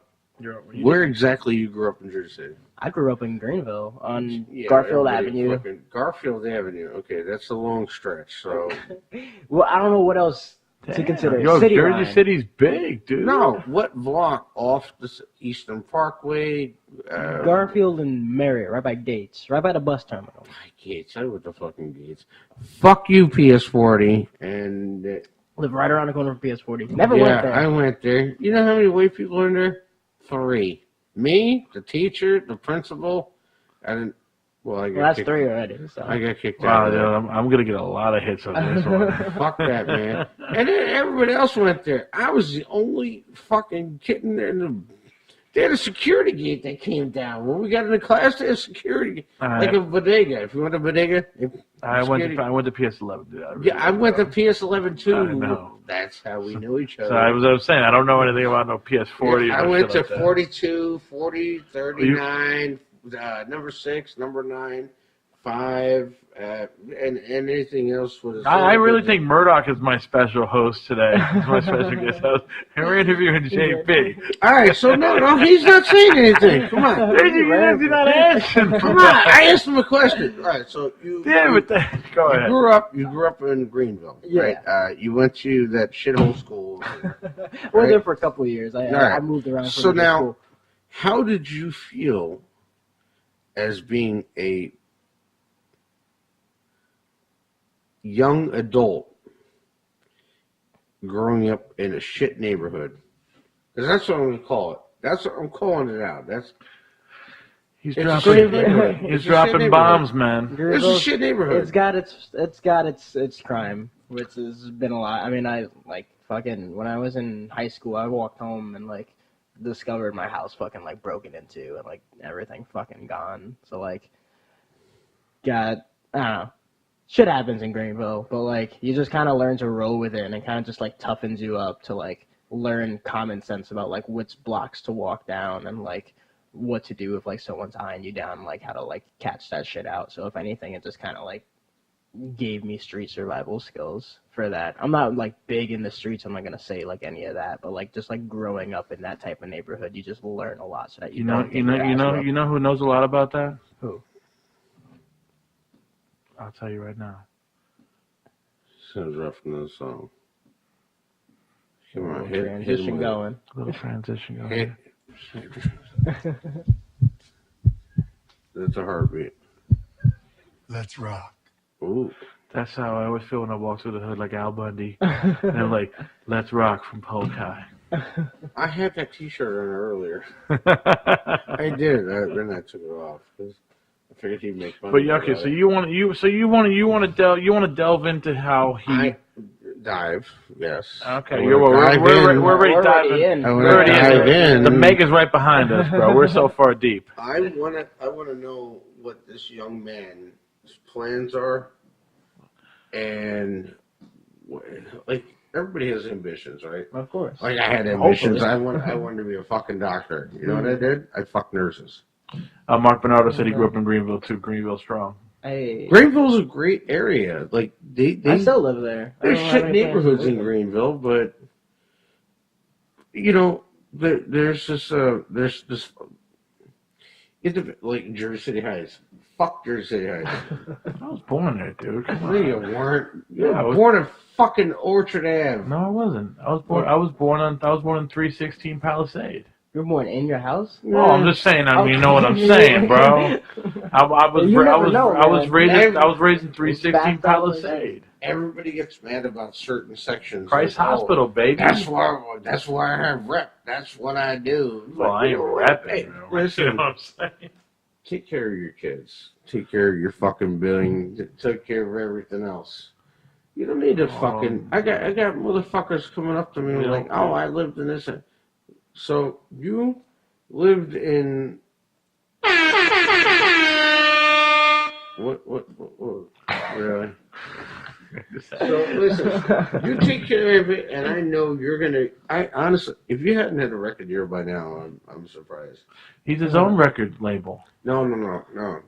where exactly you grew up in Jersey City. I grew up in Greenville on Garfield Avenue. Garfield Avenue. Okay, that's a long stretch. So, well, I don't know what else to consider. Yo, City Jersey line. City's big, dude. no, what block off the Eastern Parkway? Garfield and Marriott, right by Gates, right by the bus terminal. Gates. I with the fucking Gates. Fuck you, PS40. And Live right around the corner from PS40. Never went there. I went there. You know how many white people are in there? 3. Me, the teacher, the principal, and that's 3 already. So. I got kicked out. Wow, dude, I'm gonna get a lot of hits on this one. Fuck that, man. And then everybody else went there. I was the only fucking kid in there. They had a security gate that came down. When we got into class, they had a security gate. Like a bodega. If you went to bodega, I went to PS11, dude. I went to PS11 too. I know. That's how we knew each other. So I was saying, I don't know anything about no PS40. I went to like 42, 40, 39, number 6, number 9, 5, and anything else was. I really think Murdock is my special host today. He's my special guest host. And we're interviewing JP. All right, so no, he's not saying anything. Come on. You're not answering. Come on, I asked him a question. All right, so you. Damn it. Go ahead. You grew up in Greenville, right? You went to that shithole school. I was there for a couple of years. I moved around. So now, how did you feel as being a young adult growing up in a shit neighborhood? Because that's what I'm going to call it. That's what I'm calling it out. He's dropping bombs, man. It's a shit neighborhood. It's got its crime, which has been a lot. I mean, I like fucking when I was in high school, I walked home and like discovered my house fucking like broken into and like everything fucking gone. So like, I don't know. Shit happens in Greenville, but like you just kind of learn to roll with it, and it kind of just like toughens you up to like learn common sense about like which blocks to walk down and like what to do if like someone's eyeing you down, like how to like catch that shit out. So if anything, it just kind of like gave me street survival skills for that. I'm not like big in the streets. I'm not gonna say like any of that, but like just like growing up in that type of neighborhood, you just learn a lot so that you know who knows a lot about that? Who? I'll tell you right now. Sounds rough in the song. Come on, transition going. A little transition going. That's a heartbeat. Let's rock. Ooh. That's how I always feel when I walk through the hood like Al Bundy. And I'm like, let's rock from Polkai. I had that T-shirt on earlier. I did. Then I took it off because I figured he'd make fun. But of me. okay, so you want to delve into how he dive. Yes. Okay, we're already diving in. We're already dive in. The Meg is right behind us, bro. We're so far deep. I wanna know what this young man's plans are, and like everybody has ambitions, right? Of course. Like I had ambitions. I wanted to be a fucking doctor. You know what I did? I fucked nurses. Mark Bernardo said he grew up in Greenville too. Greenville strong. Hey. Greenville's a great area. Like I still live there. There's shit neighborhoods in Greenville, but you know, there's this like Jersey City Heights. Fuck Jersey City Heights. I was born there, dude. Come on. No, you weren't. You were born in fucking Orchard Ave. No, I wasn't. I was born in 316 Palisade. You were born in your house? Oh, I'm just saying. I mean, you know what I'm saying, bro. I was raised in 316 Palisade. Everybody gets mad about certain sections. Christ Hospital, baby. That's why I have rep. That's what I do. Well, I ain't repping. Hey, listen, you know what I'm saying? Take care of your kids. Take care of your fucking billing. Take care of everything else. You don't need to fucking. I got motherfuckers coming up to me like, oh, I lived in this. So you lived in what really? So listen, you take care of it, and I know you're gonna. I honestly, if you hadn't had a record deal by now, I'm surprised. He's his own record label. No.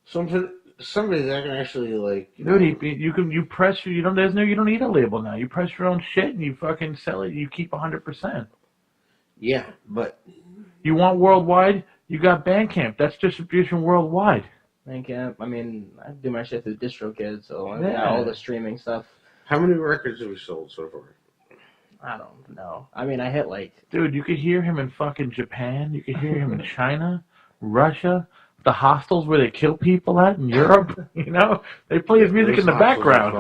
Somebody that can actually like. Dude, you don't need a label now. You press your own shit and you fucking sell it. You keep 100%. Yeah, but you want worldwide? You got Bandcamp. That's distribution worldwide. Bandcamp. I mean, I do my shit through DistroKid, so I got all the streaming stuff. How many records have we sold so far? I don't know. I mean, I hit like... Dude, you could hear him in fucking Japan. You could hear him in China, Russia, the hostels where they kill people at in Europe. You know, they play his music in the background.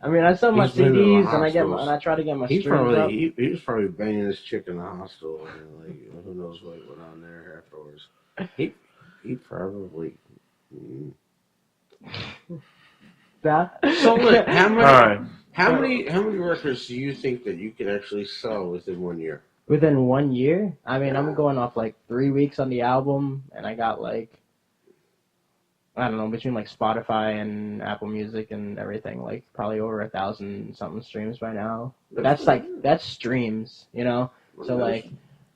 I mean, I sell my CDs and I try to get my streams up. He was probably banging this chick in the hostel, and like who knows what went on there afterwards. He probably. So look, how many records do you think that you could actually sell within 1 year? Within 1 year? I mean, I'm going off like 3 weeks on the album, and I got like, I don't know, between like Spotify and Apple Music and everything, like probably over 1,000 something streams by now. But that's streams, you know? So like,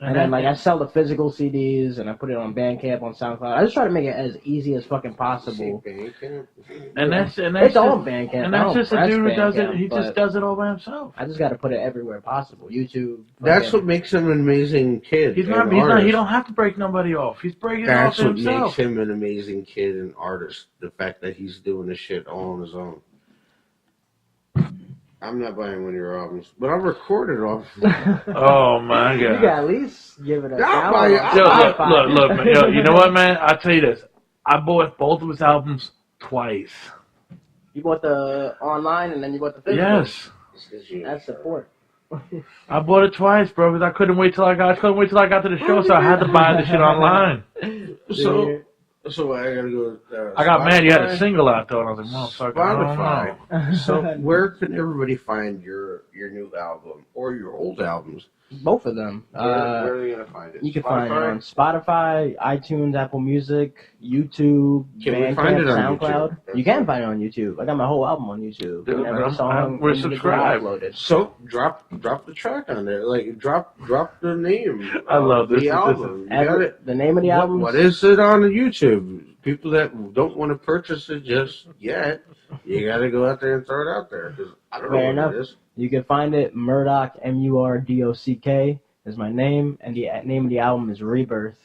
and then like I sell the physical CDs and I put it on Bandcamp, on SoundCloud. I just try to make it as easy as fucking possible. And that's it's all Bandcamp. And that's just a dude who does it. He just does it all by himself. I just got to put it everywhere possible. YouTube. That's what makes him an amazing kid. He don't have to break nobody off. He's breaking it off himself. That's what makes him an amazing kid and artist. The fact that he's doing this shit all on his own. I'm not buying one of your albums, but I'll record it off. Oh my god! You got at least give it a look, man. Yo, you know what, man? I'll tell you this. I bought both of his albums twice. You bought the online and then you bought the physical. Yes. That's support. I bought it twice, bro, because I couldn't wait till I got to the show, so I had to buy the shit online. So I gotta go. I got mad. You had a single out though, and I was like, Spotify. So where can everybody find your new album or your old albums? Both of them. Where are they gonna find it? You can find it on Spotify, iTunes, Apple Music, YouTube, Bandcamp, SoundCloud. You can find it on YouTube. I got my whole album on YouTube. Dude, we're subscribed. So drop the track on there. Like drop the name. I love this. The album. The name of the album. What is it on YouTube? People that don't want to purchase it just yet, you got to go out there and throw it out there because I don't know what it is. You can find it. Murdock, Murdock is my name, and the name of the album is Rebirth.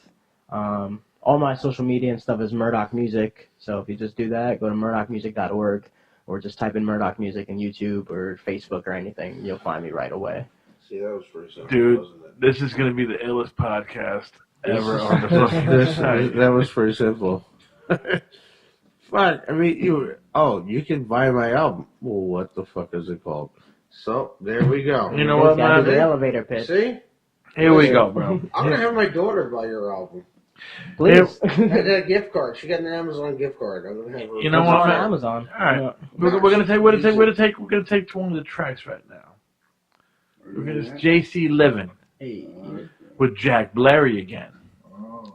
All my social media and stuff is Murdock Music. So if you just do that, go to murdockmusic.org, or just type in Murdock Music in YouTube or Facebook or anything. You'll find me right away. See, that was pretty simple, dude. Wasn't it? This is gonna be the illest podcast ever on the fucking That was pretty simple. Fuck, I mean, you can buy my album. Well, what the fuck is it called? So, there we go. You know what, man? The elevator pitch. See? Here we go, bro. I'm going to have my daughter buy your album. Please. And a gift card. She got an Amazon gift card. I'm going to have her. You know what? On Amazon. All right. We're gonna take one of the tracks right now. It's JC Livin with Jack Blerry again.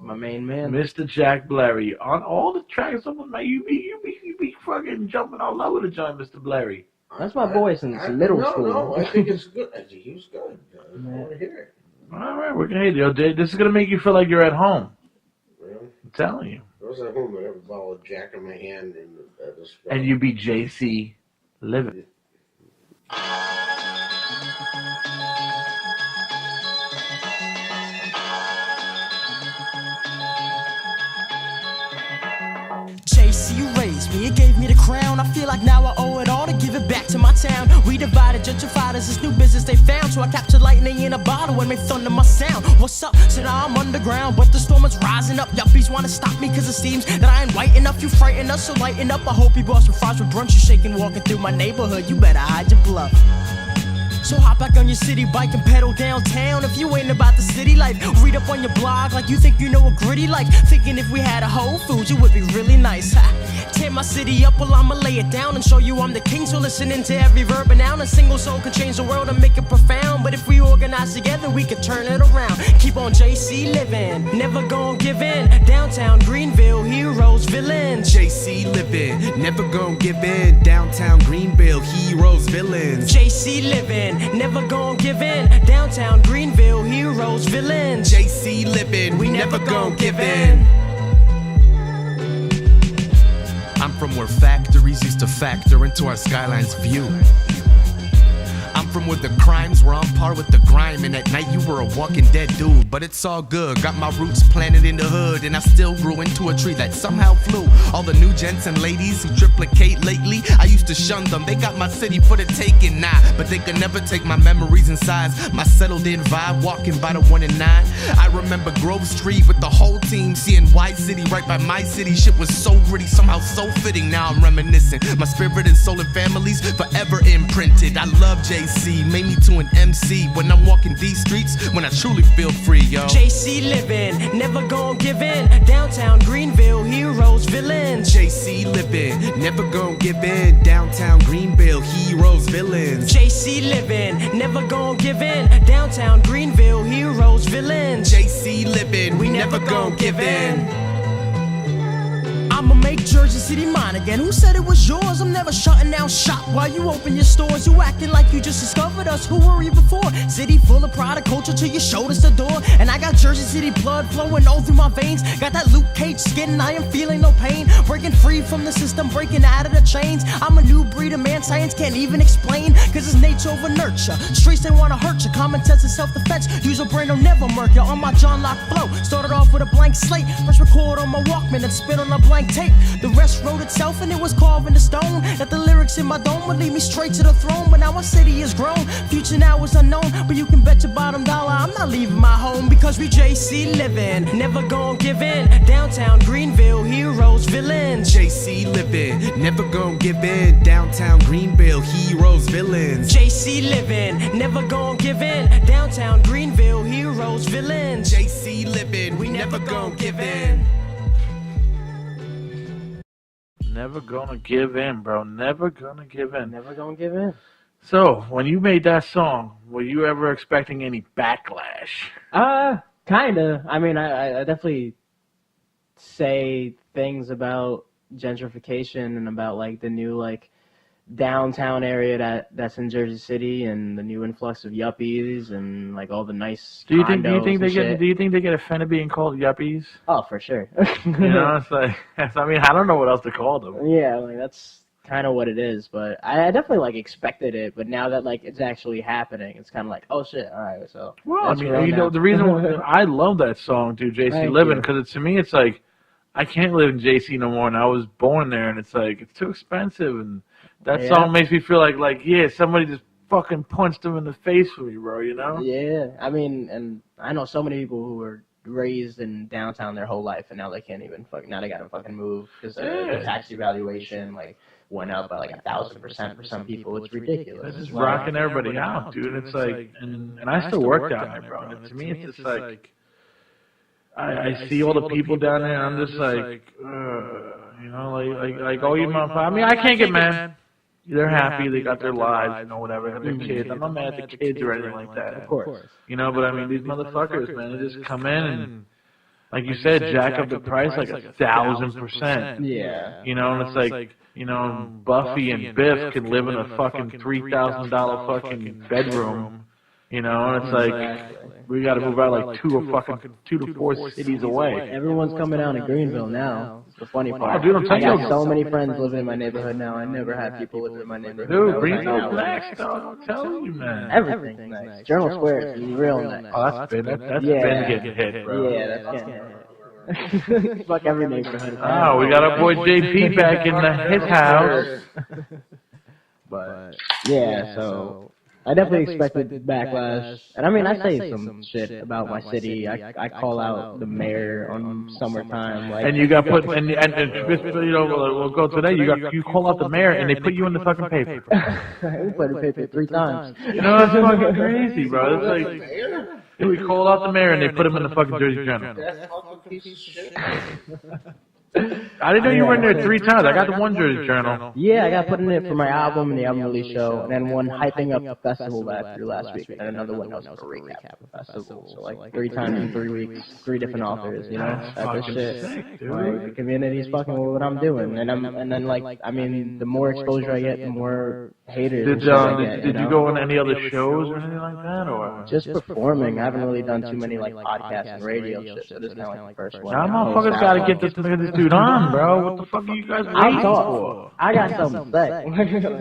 My main man, Mr. Jack Blerry, on all the tracks. Man, you be fucking jumping all over the joint, Mr. Blerry. That's my boy since middle school. No, I think it's good. I think he was good. I want to hear it. All right, we're gonna hear it. This is gonna make you feel like you're at home. Really? I'm telling you. I was at home. I have a bottle of Jack in my hand, and you be JC Livin. JC raised me, it gave me the crown. I feel like now I owe it all to give it back to my town. We divided, gentrified as this new business they found. So I captured lightning in a bottle and made thunder my sound. What's up? So now I'm underground, but the storm is rising up. Yuppies wanna stop me cause it seems that I ain't white enough. You frighten us, so lighten up. I hope you bought some fries with brunch. You shaking, walking through my neighborhood. You better hide your bluff. So hop back on your city bike and pedal downtown. If you ain't about the city life, read up on your blog like you think you know what gritty like. Thinking if we had a Whole Foods, it would be really nice. Tear my my city up, well I'ma lay it down and show you I'm the king. So listening to every verb and noun, a single soul can change the world and make it profound. But if we organize together, we can turn it around. Keep on JC living, never gon' give in. Downtown Greenville, heroes, villains. JC living, never gon' give in. Downtown Greenville, heroes, villains. JC living, never gon' give in. Downtown Greenville, heroes, villains. JC living, we never gon' give in. I'm from where factories used to factor into our skyline's view. I'm from where the crimes were on par with the grime, and at night you were a walking dead dude. But it's all good, got my roots planted in the hood, and I still grew into a tree that somehow flew. All the new gents and ladies who triplicate lately, I used to shun them. They got my city for the taking, nah, but they could never take my memories and size. My settled in vibe, walking by the 1 and 9. I remember Grove Street with the whole team, seeing White City right by my city. Shit was so gritty, somehow so fitting. Now I'm reminiscing. My spirit and soul and families forever imprinted. I love JC, made me to an MC when I'm walking these streets, when I truly feel free, yo. JC living, never gon' give in. Downtown Greenville, heroes, villains. JC living, never gon' give in. Downtown Greenville, heroes, villains. JC living, never gon' give in. Downtown Greenville, heroes, villains. JC living, we never gon' give in. I'ma make Jersey City mine again. Who said it was yours? I'm never shutting down shop while you open your stores. You acting like you just discovered us. Who were you before? City full of pride and culture till you showed us the door. And I got Jersey City blood flowing all through my veins. Got that Luke Cage skin and I am feeling no pain. Breaking free from the system, breaking out of the chains. I'm a new breed of man, science can't even explain. Cause it's nature over nurture. Streets they wanna hurt you. Common sense and self-defense. Use a brain, don't never murk you. On my John Locke flow. Started off with a blank slate. First record on my Walkman and spit on a blank tape. The rest wrote itself and it was carved in the stone. That the lyrics in my dome would lead me straight to the throne. But now my city is grown, future now is unknown. But you can bet your bottom dollar I'm not leaving my home. Because we JC living, never gon' give in. Downtown Greenville, heroes, villains. JC living, never gon' give in. Downtown Greenville, heroes, villains. JC living, never gon' give in. Downtown Greenville, heroes, villains. JC living, we never gon' give in. Never gonna give in, bro. Never gonna give in. Never gonna give in. So, when you made that song, were you ever expecting any backlash? Kinda. I mean, I definitely say things about gentrification and about like the new like downtown area that's in Jersey City and the new influx of yuppies and like all the nice Do you think they get offended being called yuppies? Oh, for sure. You know, it's like, I mean, I don't know what else to call them. Yeah, like that's kind of what it is, but I definitely like expected it, but now that like it's actually happening, it's kind of like, oh shit, all right, so. Well, I mean, you know, the reason why I love that song, dude, JC Livin', because to me, it's like, I can't live in JC no more, and I was born there, and it's like, it's too expensive, and that song makes me feel like, yeah, somebody just fucking punched him in the face for me, bro, you know? Yeah, I mean, and I know so many people who were raised in downtown their whole life, and now they can't even now they gotta fucking move, because the tax evaluation, like, went up by like 1,000% for some people. It's ridiculous. It's just rocking everybody out, dude. It's like, and I still work down there, bro. And to me, it's just like, I see all the people down there, and I'm just like, you know, like all you motherfuckers. I mean, I can't get mad. They're happy. They got their lives, you know, whatever. They have their kids. I'm not mad at the kids or anything like that. Of course. You know, but I mean, these motherfuckers, man, they just come in and, like you said, jack up the price like 1,000%. Yeah. You know, and it's like, you know, Buffy and Biff can live in a fucking $3,000 fucking bedroom. You know, and it's like, we got to move out like 2 to 4 cities away. Everyone's coming out in Greenville now. It's the funny part. Oh, dude, I'm I telling got you. so many friends living in my neighborhood now. I never had people living in my neighborhood. Dude, Greenville's next, dog. I'm telling you, man. Everything's next. Journal Square is real next. Oh, that's been getting hit, bro. Yeah, that's getting hit. Fuck every neighborhood. Oh, we got our boy JP back in his house. But, yeah, so I definitely expected backlash. And I mean, I say some shit about my city. I call out the mayor on summertime. Like, and you got put, and you know, we'll go today. You call out the mayor, and they put you in the fucking paper. We put the paper 3 times. You know, that's fucking crazy, bro. It's like, we call out the mayor, and they put him in the fucking Jersey Journal. I didn't know you were in there 3 times. I got the one Jersey Journal. Yeah, I got put in it for my album and the album release show, and then one hyping up the festival that I threw last week, and another one that was a recap of the festival. So like 3 times in 3 weeks, 3 different authors, you know? That's shit. Like, the community's fucking with what I'm doing, and then like, I mean, the more exposure I get, the more haters I get. Did you go on any other shows or anything like that, or just performing? I haven't really done too many like podcasts and radio shit, so this is kind of like the first one. Now, motherfuckers gotta get this dude on, bro. What the fuck are you guys waiting for? I got something to say.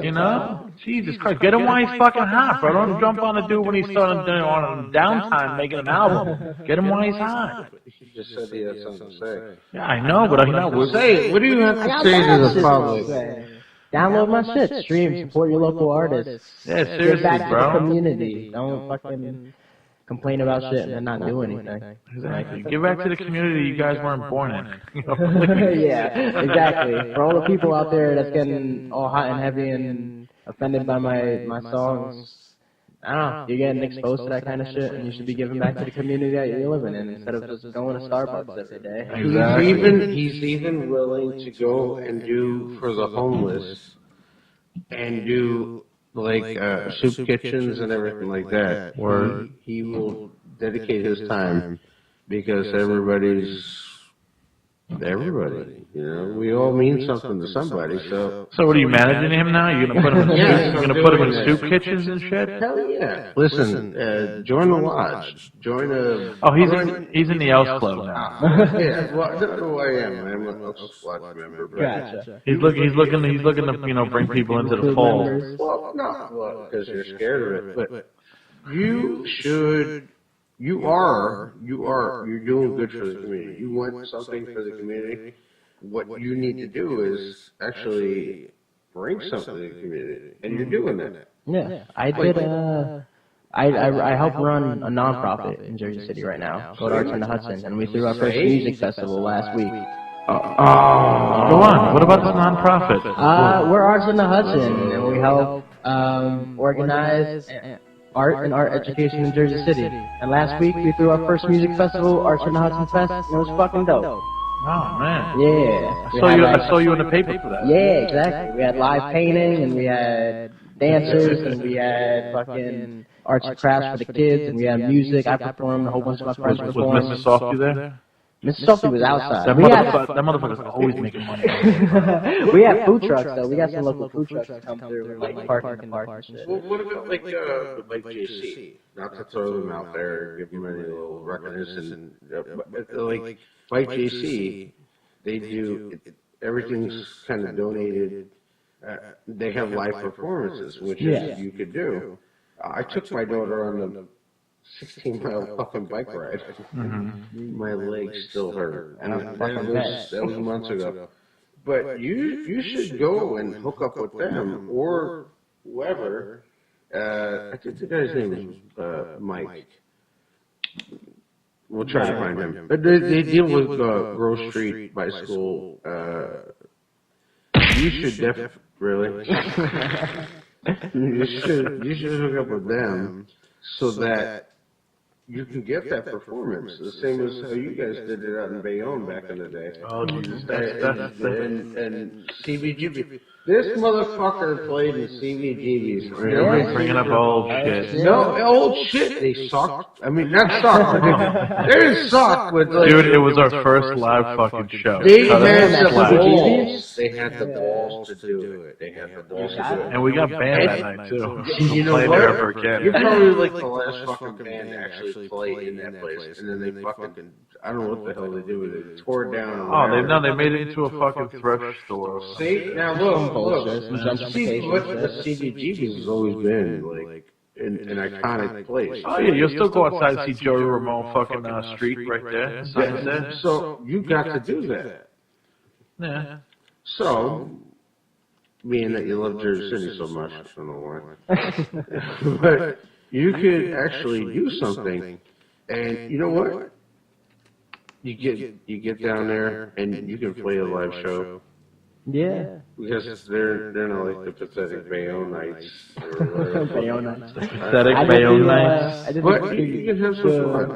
You know? Jesus Christ. Get him while he's fucking hot, bro. Don't jump on the dude when he's starting on downtime making an album. Get him while he's hot. He just said he had something to say. Yeah, I know, but I'm not with Say, what do you have to say to the public? Download my shit, stream, support your local artists. Yeah, Get seriously, back to the bro. community. Don't fucking complain about shit and then not do anything. Exactly. Give back to the community you guys weren't born in. Yeah, exactly. For all the people out there that's getting all hot and heavy and offended by my songs, I don't know, you're getting exposed to that kind of shit, and you should be giving back to the community that you're living in instead of just going to Starbucks every day. Exactly. He's even willing to go and do for the homeless and do like soup kitchens and everything like that. Where he will dedicate his time because everybody, you know, we all mean something to somebody. So what are you managing him now? You're gonna put him in Yeah, you're gonna put him in soup kitchens and shit? hell yeah! Listen, join the lodge. Join a. Oh, he's in the Elks Club now. Yeah, well, I don't know who I am. I'm an Elks Lodge member. But Gotcha. He's looking to bring people into the fold. well, no, because you're scared of it. But you should. You're doing good for the community. You want something for the community. What you need to do is actually bring something to the community, and you're doing that. Yeah, I did. I help run a nonprofit in Jersey City right now called Arts in the Hudson, and we threw our first music festival last week. Go on. What about this nonprofit? We're Arts in the Hudson, and we help organize art and art education in Jersey City. And last week we threw our first music festival, Arts in the Hudson Fest, and it was fucking dope. Oh man. Yeah. I saw you in the paper for that. Yeah, exactly. We had live painting, and we had dancers, and we had fucking arts and crafts for the kids, and we had music. I performed, a whole bunch of my friends performed. Was Mrs. Softy there? Mrs. Softy was outside. That motherfucker's always making money. We have food trucks, though. We got some local food trucks that come through, like parking in the park and shit. Well, what about like JC? Not to throw them out there, give them any little recognition. Like JC, they do everything's kind of donated. They have live performances, which you could do. I took my daughter on the 16-mile fucking bike ride. My legs still hurt. And that was months ago. But you should go and hook up with them or whoever. I think the guy's name is Mike. We'll try to find him. But they deal with Grove Street Bicycle. You should really. You should hook up with them so that you can get that performance, the same as how you guys did it out in Bayonne back in the day. Oh, Jesus. And CBGB. This motherfucker played in CBGBs. Everybody's bringing up old shit. No, old shit. They sucked. I mean, not sucked. They didn't suck. With like, dude, it was our first live fucking show. They had the balls. They had the balls to do it. They had the balls to do it. And we got banned that night, too. You know Played what? there ever again. You're probably like the last fucking band to actually play in that place. And then they fucking, I don't know what the hell they do. They tore it down. Oh, they made it into a fucking thrift store. See, now look. See, what the CBGB has always been, like, an iconic place. Oh, yeah, you'll still go outside and see Joey Ramone fucking street right there. So, you got to do that. Yeah. So, being that you love Jersey City so much, I don't know why. But you could actually do something. And you know what? You get down there and you can play a live show. Yeah. Because they're not like the pathetic Bayonites. Bayonites. Pathetic Bayonites. I did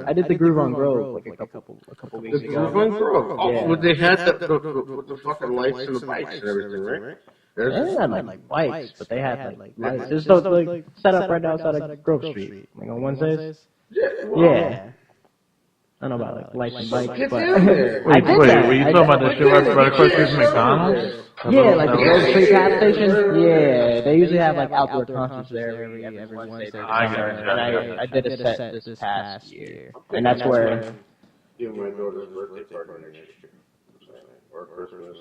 I did the Groove on Grove like a couple weeks The ago. Groove on Grove. Oh, Yeah. they had the fucking lights and the bikes and everything, right? They didn't have like bikes, but they had like lights. There's those like set up right outside of Grove Street, like on Wednesdays. Yeah. I don't know about like lights and bikes, but I did Wait, that. were you talking about the show right across from McDonald's? Yeah, like the Grove Street gas station. Yeah, they usually have like outdoor concerts there every Wednesday. I did a set this past year, and that's where. Give my daughter's birthday party next year. Or Christmas,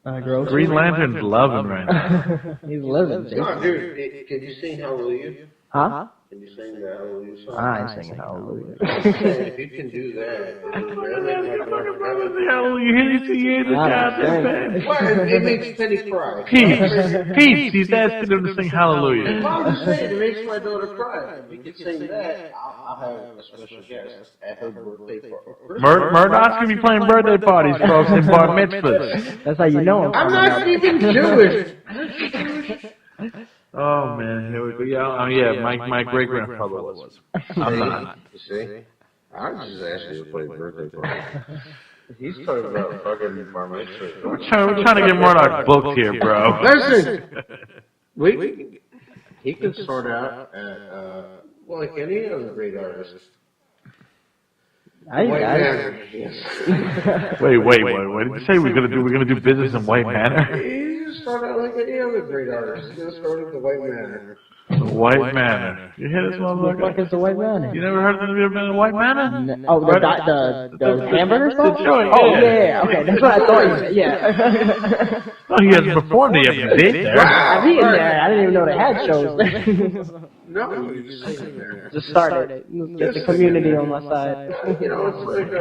whatever. Green Lantern's loving right now. He's living. No, dude, can you sing Hallelujah? Huh? Can you sing the Hallelujah song? I ain't singing Hallelujah. If you can do that, it makes Penny cry. Pete, he's asking him to sing Hallelujah. Well, I'm just saying, it makes my daughter cry. If you can sing that, I'll have a special guest at her birthday party. Murdock's gonna be playing birthday parties, folks, and bar mitzvahs. That's how you know him. I'm not even Jewish. Oh man, here we go. Yeah, my great grandfather was. I'm not. You see? I was just asking you to play birthday party. He's talking about fucking bar mitzvah. We're trying to get Murdock booked here, bro. Listen, he can sort out well, like any other great artist. Wait. What did you say? We're gonna do business in White Manor? He's start out like any other great artist. He's gonna start at the White Manor. The White Manor. You hear this motherfucker? What is the White Manor? You never heard of the White Manor? Oh, the hamburger stuff? joint. Oh yeah, okay, that's what I thought you said. Yeah. Oh, he hasn't performed it yet, but he did there. I've eaten there. I didn't even know they had shows there. No, you just sitting there. Just started. Get the community on my side. You know, it's like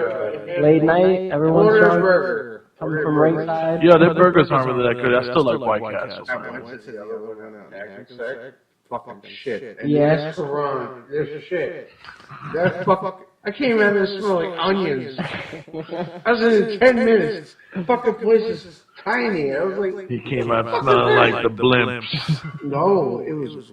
Late night, everyone's Order's drunk. Burger. Coming from ringside. Yo, their burgers aren't really that good. I still like White Castle. I went to the other one out Action Sec. Fucking shit. And Yes. this Corona, this shit. That's fucking. I came out there smelling like onions. I was in 10 minutes. The fucking place is tiny. I was like. He came out smelling like the blimps. No, it was.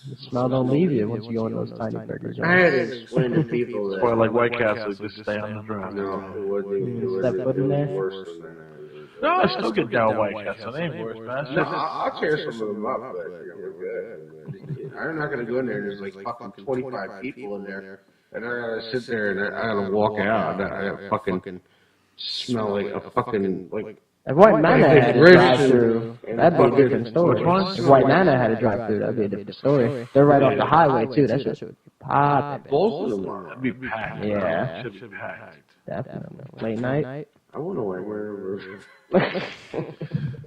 The smell don't leave you once you go in those tiny burgers. I had to explain to people that. Or like White Castle, just stay on the drum. No, it wasn't. Step foot in there? Worse than that. No, I still get down White Castle. They ain't worse, man. No, I'll tear some of them up, but we're good. I'm not gonna go in there and there's like fucking 25 people in there, and I gotta sit there and I gotta walk out. I gotta fucking smell like a fucking like. If White Manor had a drive-through, that'd be a different story. If White Manor had a drive-through, that'd be a different story. They're right off the highway too. That shit would be popping. Both of them are. That'd be packed. Yeah. Should be packed. Definitely. Late night. I wonder where we're.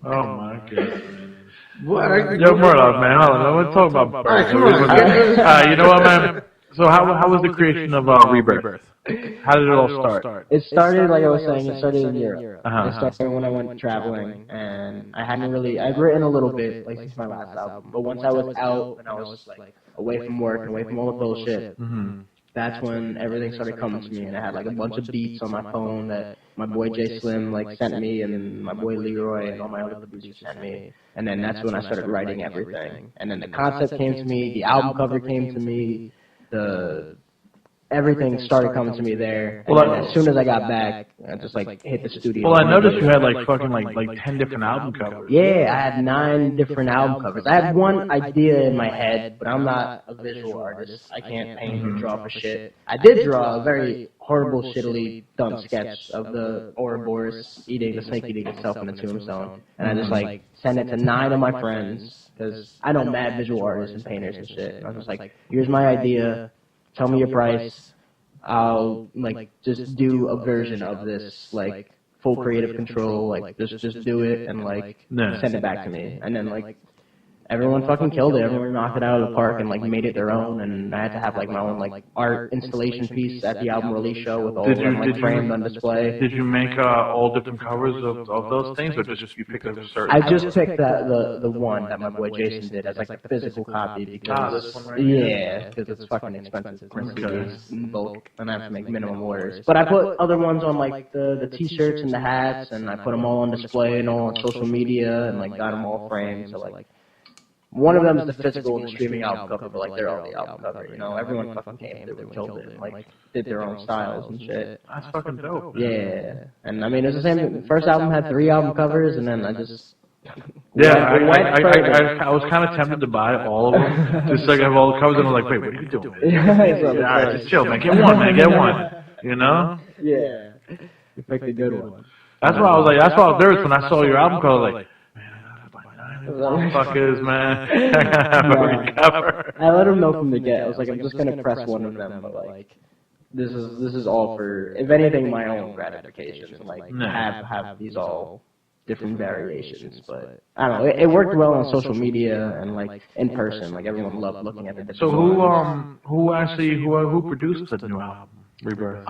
Oh my god. What? Yo, Murdock, man, hold on. Let's talk about. Alright, come on. You know what, man? So how was the creation of Rebirth? How did it all start? It started, like I was saying, it started in Europe. Uh-huh. It started when I went traveling, and I'd written a little bit, like, since my last album. But once I was out, and I was, like, away from work, and away from all the bullshit, that's when everything started coming to me, and I had, like, a bunch of beats on my phone that my boy J Slim, like, sent me, and then my boy Leeroy and all my other producers sent me. And then that's when I started writing everything. And then the concept came to me, the album cover came to me, everything started coming to me there. And then as soon as I got back, I just like hit the studio. Well, I noticed you had like fucking like 10 different album covers. Yeah, I had 9 different album covers. I had one idea in my head, but I'm not a visual artist. I can't paint or draw for shit. I did draw a very horrible, shittily done sketch of the Ouroboros eating the snake eating itself in a tombstone, and I just like sent it to 9 of my friends because I know mad visual artists and painters and shit. And I was just like, here's my idea. Tell me your price. I'll like just do a version of this, like full creative control. Like just do it and like send it back to me. And then like everyone fucking killed it. Everyone knocked it out of the park and like made it their own. And I had to have like my own like art installation piece at the album release show with all of them like framed on display. Did you make all different covers of those things, or just you picked a certain? I just picked the one that my boy Jason did as like the physical copy because this one right here? because it's fucking expensive. It's in bulk, and I have to make minimum orders. But I put other ones on like the t-shirts and the hats, and I put them all on display and all on social media, and like got them all framed. So like. One of them is the physical and the streaming album cover, but like they're all the album cover, you know. Everyone fucking came through and killed it, and like did their own styles and shit. That's fucking dope. Yeah, and I mean it's the same. First album had 3 album covers, and then I just I was kind of tempted to buy all of them, just like I have all the covers, and I'm like, wait, what are you doing? All right, just chill, man. Get one. You know? Yeah, you picked a good one. That's why I was like, that's why I was nervous when I saw your album cover. I was like. Motherfuckers, man. I let him know from the get. I was like, I'm just gonna press one of them, but like, this is all for, if anything, my own gratification. Like, have these all different variations, but I don't know. It worked well on social media and like in person. Like everyone loved looking at it. So who produced the new album, Rebirth?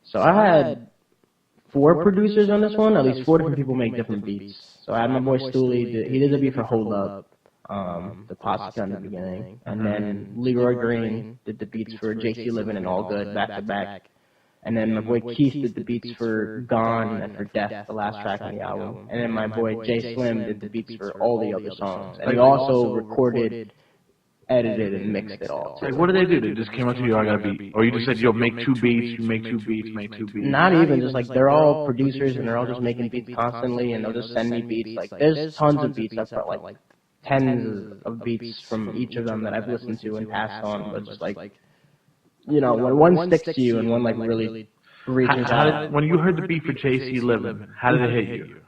So I had 4 producers on this one. At least 4 different people make different beats. So I had my boy Stooley, he did the beat for Hold Up, the posse in the beginning. And then Leeroy Green did the beats for JC Livin and All Good, back to back. And then my boy Keith did the beats for Gone and for Death, the last track on the album. And then my boy Jay Slim did the beats for all the other songs. And he also recorded, edited, and mixed it all. Like, what did they do? They just came up to you, I got a beat. Or you just said, yo, make 2 beats, you make 2 beats, make 2 beats. Not even, just like, they're all producers and they're all just making beats constantly, and they'll just send me beats. Like, there's tons of beats. I've got like tens of beats from each of them that I've listened to and passed on, but just like, you know, when one sticks to you and one like really reaches out. When you heard the beat for JC Livin, how did it hit you?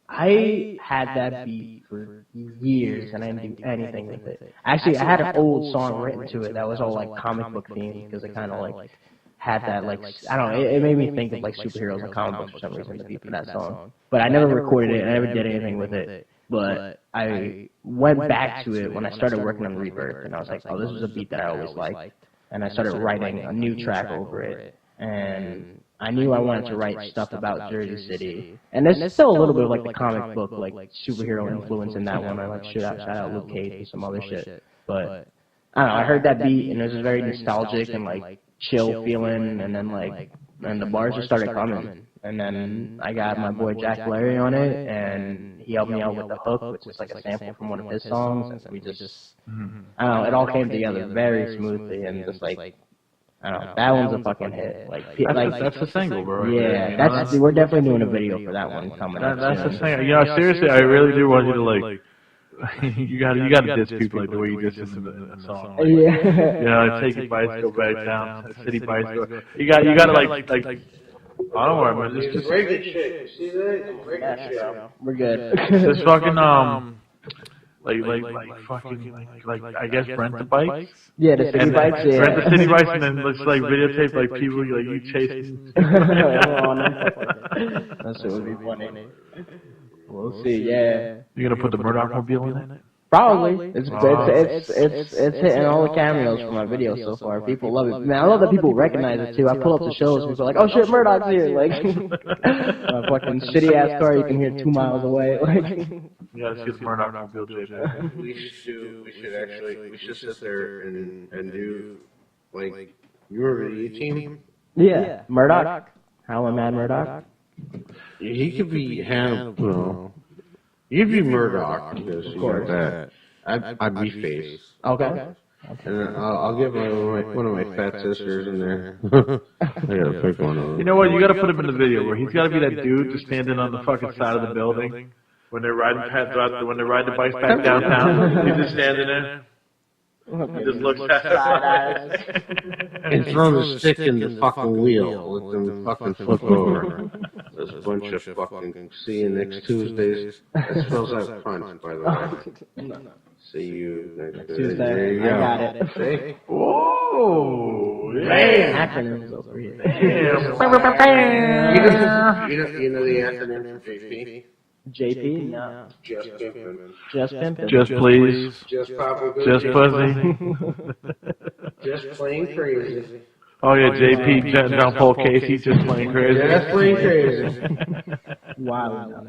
I had that beat for years, and I didn't do anything with it. Actually, I had an old song written to it that was all like comic book themed, because it kind of like had that like, I don't know, it made me think of like superheroes and comic books for some reason, the beat for that song. But I never recorded it, I never did anything with it. But I went back to it when I started working on Rebirth, and I was like, oh, this is a beat that I always liked. And I started writing a new track over it. And I knew I wanted to write stuff about Jersey City. And there's still a little bit of like the comic book, like superhero influence in that one. I like shout out Luke Cage and some other shit. But I don't know, I heard that beat and it was very nostalgic and like chill feeling, and then like, and the bars just started coming. And then I got my boy Jack Blerry on it, and he helped me out with the hook, which is like a sample from one of his songs. And we just, I don't know, it all came together very smoothly, and just like, I don't know, that one's a fucking hit. Like that's a single, bro. Yeah, we're definitely doing a video for that one coming up. That's a single. You know, seriously, I really do want you to like. You gotta diss people like the way you diss them in a song. Like, you know, take your bites, go back down. City bites, go. You gotta like. I don't worry, man. Just break the shit. See that? Break the shit. We're good. Just fucking like I guess rent the bikes. Yeah, the city bikes. Yeah. Rent the city bikes, and then let's like videotape like people like you chasing. That shit would be funny. We'll see. Yeah. You're gonna put the Murdock mobile in it? Probably. It's hitting all the cameos from my videos so far. People love it. Man, I love that people recognize it too. I pull up the shows and people are like, "Oh shit, Murdock's here!" Like, a fucking shitty ass car you can hear 2 miles away. Like, you gotta see the Murdock mobile, JJ. We should sit there and do like, you remember the E-Team? Yeah, Murdock. Howlin' Mad Murdock. He could be Hannibal. You'd be Murdock, because you know that. I'd be Face. Okay. And I'll get one of my fat sisters in there. I gotta pick one of them. You know what? You gotta put him in the video where he's gotta be that dude just standing on the fucking side of the building when they're riding the bikes back downtown. He's just standing there. He just looks at it. And throw the stick in the fucking wheel. Let them fucking flip over. There's a bunch of fucking see you next Tuesdays. That spells out punch, by the way. See you next Tuesday. There you go. I got it. See? Whoa! Acronyms over here. You know the acronym for Fifi? JP? No. Just pimpin'. Just pimping? Just please. Just poppin'. Just pussy. Just plain crazy. Oh yeah, JP down Paul Casey, just plain crazy. Just plain crazy. Wow.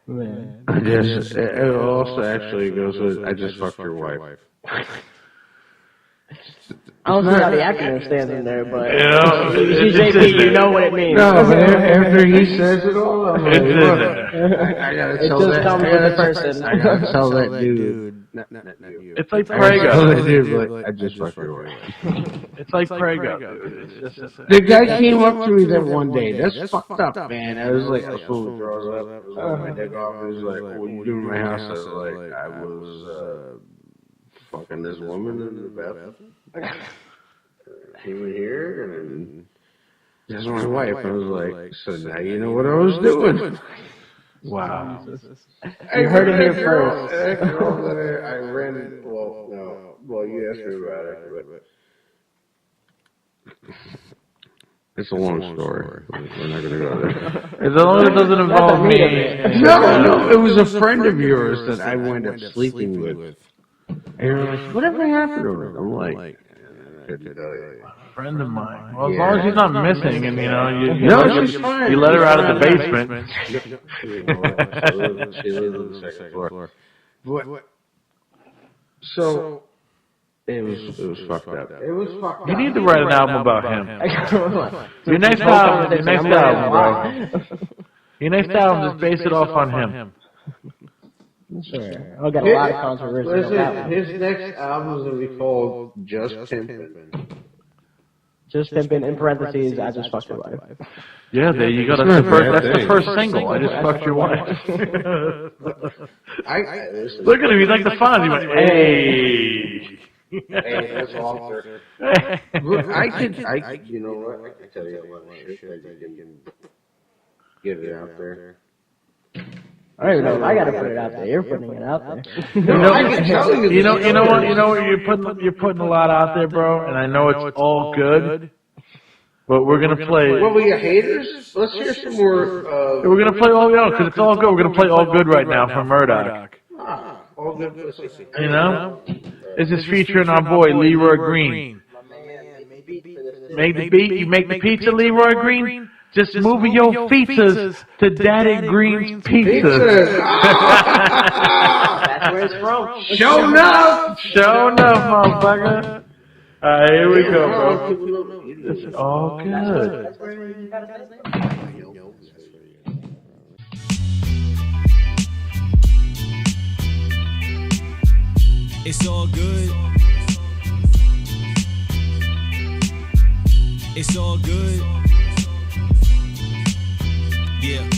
Man. It also actually goes with, I just fucked your wife. I don't see how the acronym stands in there, but Yeah, you see JP, you know what it means. No, after he says it all, I'm like, look, I gotta It tell just that. comes with the person. I gotta tell that dude. Not you. It's like I gotta tell that Prego. dude, like, I just fucked your wife. It's like Prego. Dude. It's just The guy came up to me that one day. That's fucked up, man. I was like, I was supposed to throw it up. I was like, my dick off. He was like, what are you doing in my house? I was like, I was fucking this woman in the bathroom. Came in here and that's my wife. I was like, so now you know what I was doing. wow. You heard it here first. I ran. Well, no. Well, you asked me about it, but it's a long story. We're not gonna go there. As long as it doesn't involve me. No, it was a friend of yours that I wound up sleeping with. And you're like, whatever happened to her? I'm like, couldn't tell you. Friend of mine. Well, as long as she's not missing, and she's fine. You let her out of the basement. She lives on the second floor. So it was fucked up. It was fucked up. You need to write an album about him. Your next album, bro. Your next album, just base it off on him. Sure. I've got a lot of controversy on that one. His next album is going to be called Just Pimpin'. Just pimping in parentheses, I just fucked your wife. Yeah, there you go. That's the first single. I just fucked your wife. Look at him. He's like the Fonz. He went, hey. Hey, that's awesome. I you know what? I can tell you a lot of shit. I can get it out there. I don't even know if I gotta put it out there. You're putting it out there. You know what? You're putting a lot out there, bro. And I know it's all good. But we're gonna play. Well, we got haters. Let's hear some more. We're gonna play all good because it's all good. We're gonna play all good right now from Murdock. All good pussy. You know, this is featuring our boy Leeroy Green. Make the beat. You make the pizza, Leeroy Green. Just moving your pizzas to Daddy Green's Pizzas. That's where it's from. Show enough, motherfucker. Alright, here we go, bro. It's all good. It's all good. It's all good. Yeah.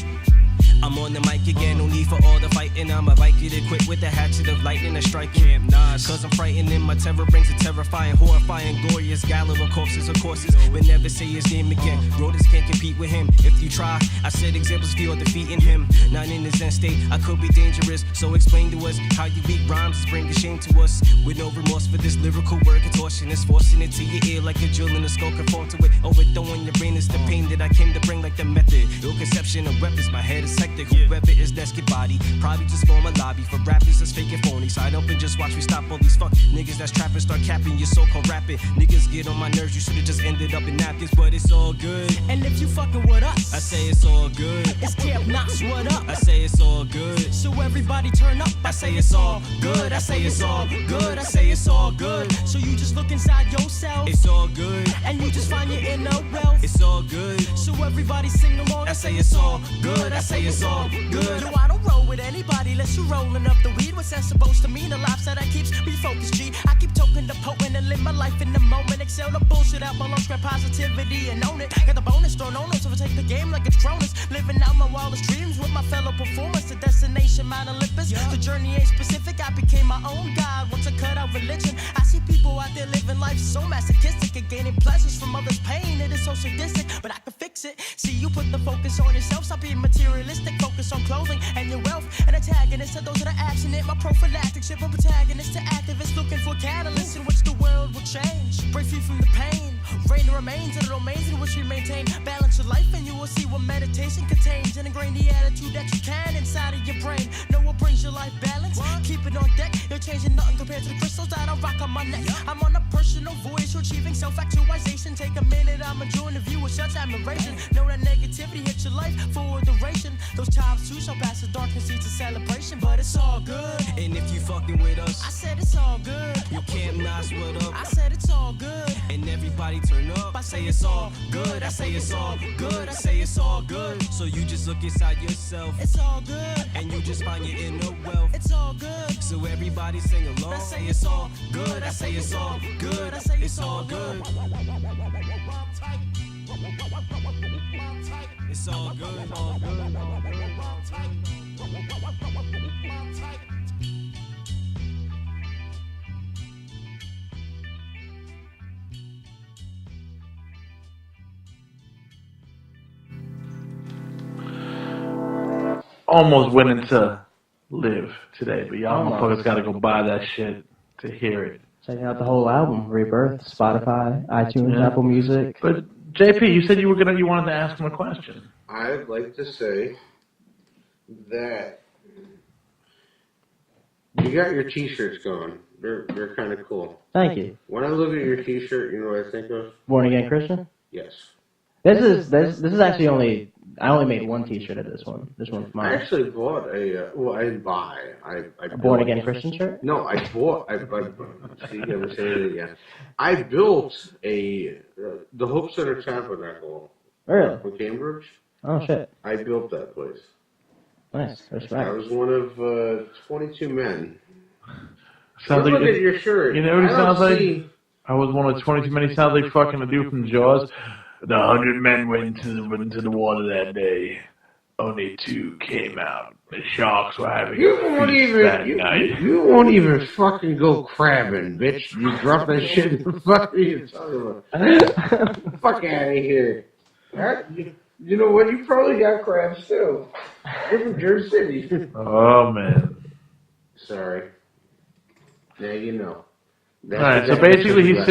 I'm on the mic again, no need for all the fighting. I'ma bike it equipped with the hatchet of lightning and strike Camp Nas. Cause I'm frightened and my terror brings a terrifying, horrifying, glorious gallop of corpses of courses. But never say his name again. Brothers can't compete with him. If you try, I set examples for your defeating him. Not in his end state, I could be dangerous. So explain to us how you weak rhymes bring the shame to us. With no remorse for this lyrical word contortionist, forcing it to your ear like a drill in a skull conform to it. Overthrowing your brain is the pain that I came to bring like the method. Your conception of weapons, my head is hectic. Whoever is that's get body, probably just form a lobby for rappers that's fake and phony. Side up and just watch me stop all these fuck niggas that's trapping, start capping your so-called rapping. Niggas get on my nerves, you should've just ended up in napkins, but it's all good. And if you fucking with us, I say it's all good. it's Camp Knox, what up? I say it's all good. So everybody turn up. I say it's all good. I say it's all good. I say it's all good. So you just look inside yourself, It's all good. and you just find your inner wealth. It's all good. So everybody sing along. I say it's all good. I say it's all good. Yo, I don't roll with anybody unless you rolling up the weed. What's that supposed to mean? A lifestyle that keeps me focused, G. I keep toking the potent and live my life in the moment. Excel the bullshit out while I'm scrap positivity and own it. Got the bonus thrown on us, so I take the game like it's Cronus. Living out my wildest dreams with my fellow performers. The destination, Mount Olympus. The journey ain't specific. I became my own god once I cut out religion. I see people out there living life so masochistic and gaining pleasures from others' pain. It is so sadistic, but I can fix it. See, you put the focus on yourself. Stop being materialistic. Focus on clothing and your wealth. An antagonist to those that are abstinent. My prophylactic ship from protagonist to activists looking for catalysts in which the world will change. Break free from the pain. Reign the remains of the domains in which we maintain. Balance your life and you will see what meditation contains. And ingrain the attitude that you can inside of changing nothing compared to the crystals that I rock on my neck. I'm on a personal voyage to achieving self-actualization. Take a minute, I'm enjoying the view with such admiration. Know that negativity hits your life for a duration. Those times too shall pass, the darkness leads to celebration. But it's all good. And if you fucking with us, I said it's all good. you can't mess with us. I said it's all good. And everybody turn up. I say it's all good. I say it's all good. I say it's all good. So you just look inside yourself. It's all good. And you just find your inner wealth. It's all good. So everybody sing along. I say it's all good. I say it's all good. I say It's all good. It's all good. All good. All good. Almost went into Live today, but y'all motherfuckers gotta go buy that shit to hear it. Check out the whole album, Rebirth, Spotify, iTunes, Apple Music. But JP, you said you wanted to ask him a question. I'd like to say that you got your T-shirts going. They're kind of cool. Thank you. When I look at your T-shirt, you know what I think of? Born Again Christian? Yes. This is actually I only made one T-shirt of this one. This one's I mine. actually bought I didn't buy. I Born Again Christian shirt? No, I bought. See, I'm saying it again. I built the Hope Center Tabernacle. Really? In Cambridge. Oh shit. I built that place. Nice. Respect. I was one of 22 men. Sounds Look like at your shirt. You know what he sounds like? See. I was one of 22 men. He sounds like fucking the dude from Jaws. The 100 men went into the water that day. Only 2 came out. The sharks were having You a won't feast that night. even. You won't even fucking go crabbing, bitch. You drop that shit in the fucking. You talking about? Fuck out of here. Right? You know what? You probably got crabs too. You're from Jersey City. Oh man. Sorry. Now you know. All right. So basically, he's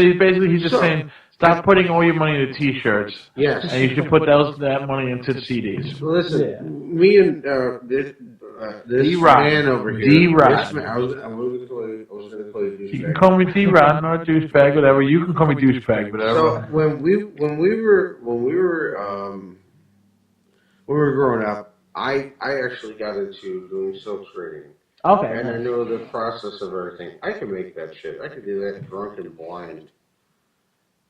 just saying, stop putting all your money into T-shirts. Yes. And you should put that money into CDs. Well, listen, me and this Dee Rotten. man over here. Dee Rotten. This man, I was going to call you You can call me Dee Rotten or douchebag, whatever. You can call me douchebag, whatever. So when we were growing up, I actually got into doing silk screening. Okay. And I know the process of everything. I can make that shit. I can do that drunk and blind.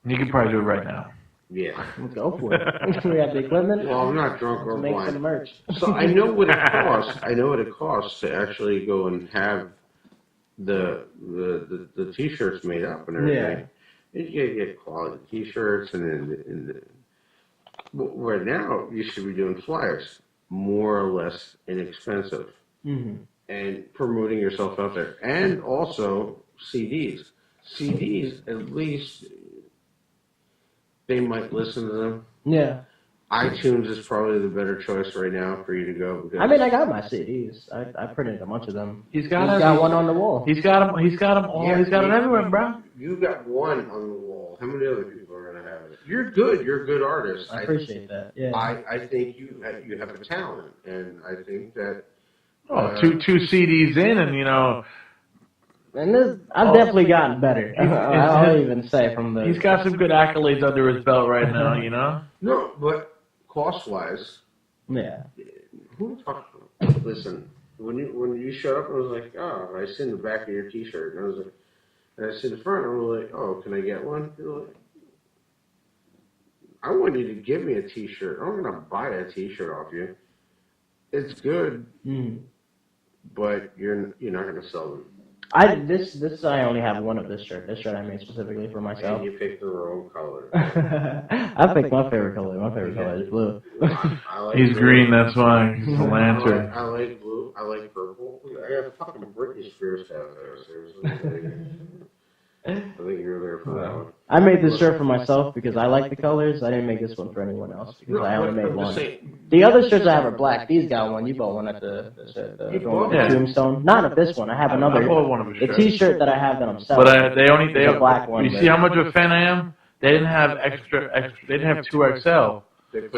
You can probably do it right now. Yeah. Let's go for it. We have the equipment. Well, I'm not drunk or Let's make blind. some merch. So I know what it costs. I know what it costs to actually go and have the T-shirts made up and everything. Yeah. You get quality T-shirts and right now you should be doing flyers, more or less inexpensive, and promoting yourself out there, and also CDs. CDs, at least they might listen to them. Yeah. iTunes is probably the better choice right now for you to go. Because I mean, I got my CDs. I printed a bunch of them. He's got one on the wall. He's got them all. Yeah, he's got them everywhere, bro. You got one on the wall. How many other people are gonna have it? You're good. You're a good artist. I appreciate that. Yeah. I think you have a talent, and I think that. Two CDs in, and you know. And this, I've definitely gotten better. I'll even say from the. He's got some good accolades under his belt right now, you know. No, but cost-wise. Yeah. Who talked? Listen, when you showed up, I was like, oh, I seen the back of your T-shirt, and I was like, and I see the front, and I was like, oh, can I get one? You're like, I want you to give me a T-shirt. I'm gonna buy a T-shirt off you. It's good, but you're not gonna sell them. I only have one of this shirt. This shirt I made specifically for myself. And you picked the wrong color. I picked my favorite color. My favorite color is blue. I like He's blue. green, that's why. He's a lantern. I like blue. I like purple. I got a fucking Britney Spears out there. Seriously. I think you're there for that one. I made this shirt for myself because I like the colors. I didn't make this one for anyone else because I only made one. The other shirts I have are black. These got one. You bought one at the Tombstone. Not at this one. I have another. I bought one of his the shirts. T-shirt that I have that I'm selling. But the black one. You see how much of a fan I am? They didn't have extra. They didn't have 2XL.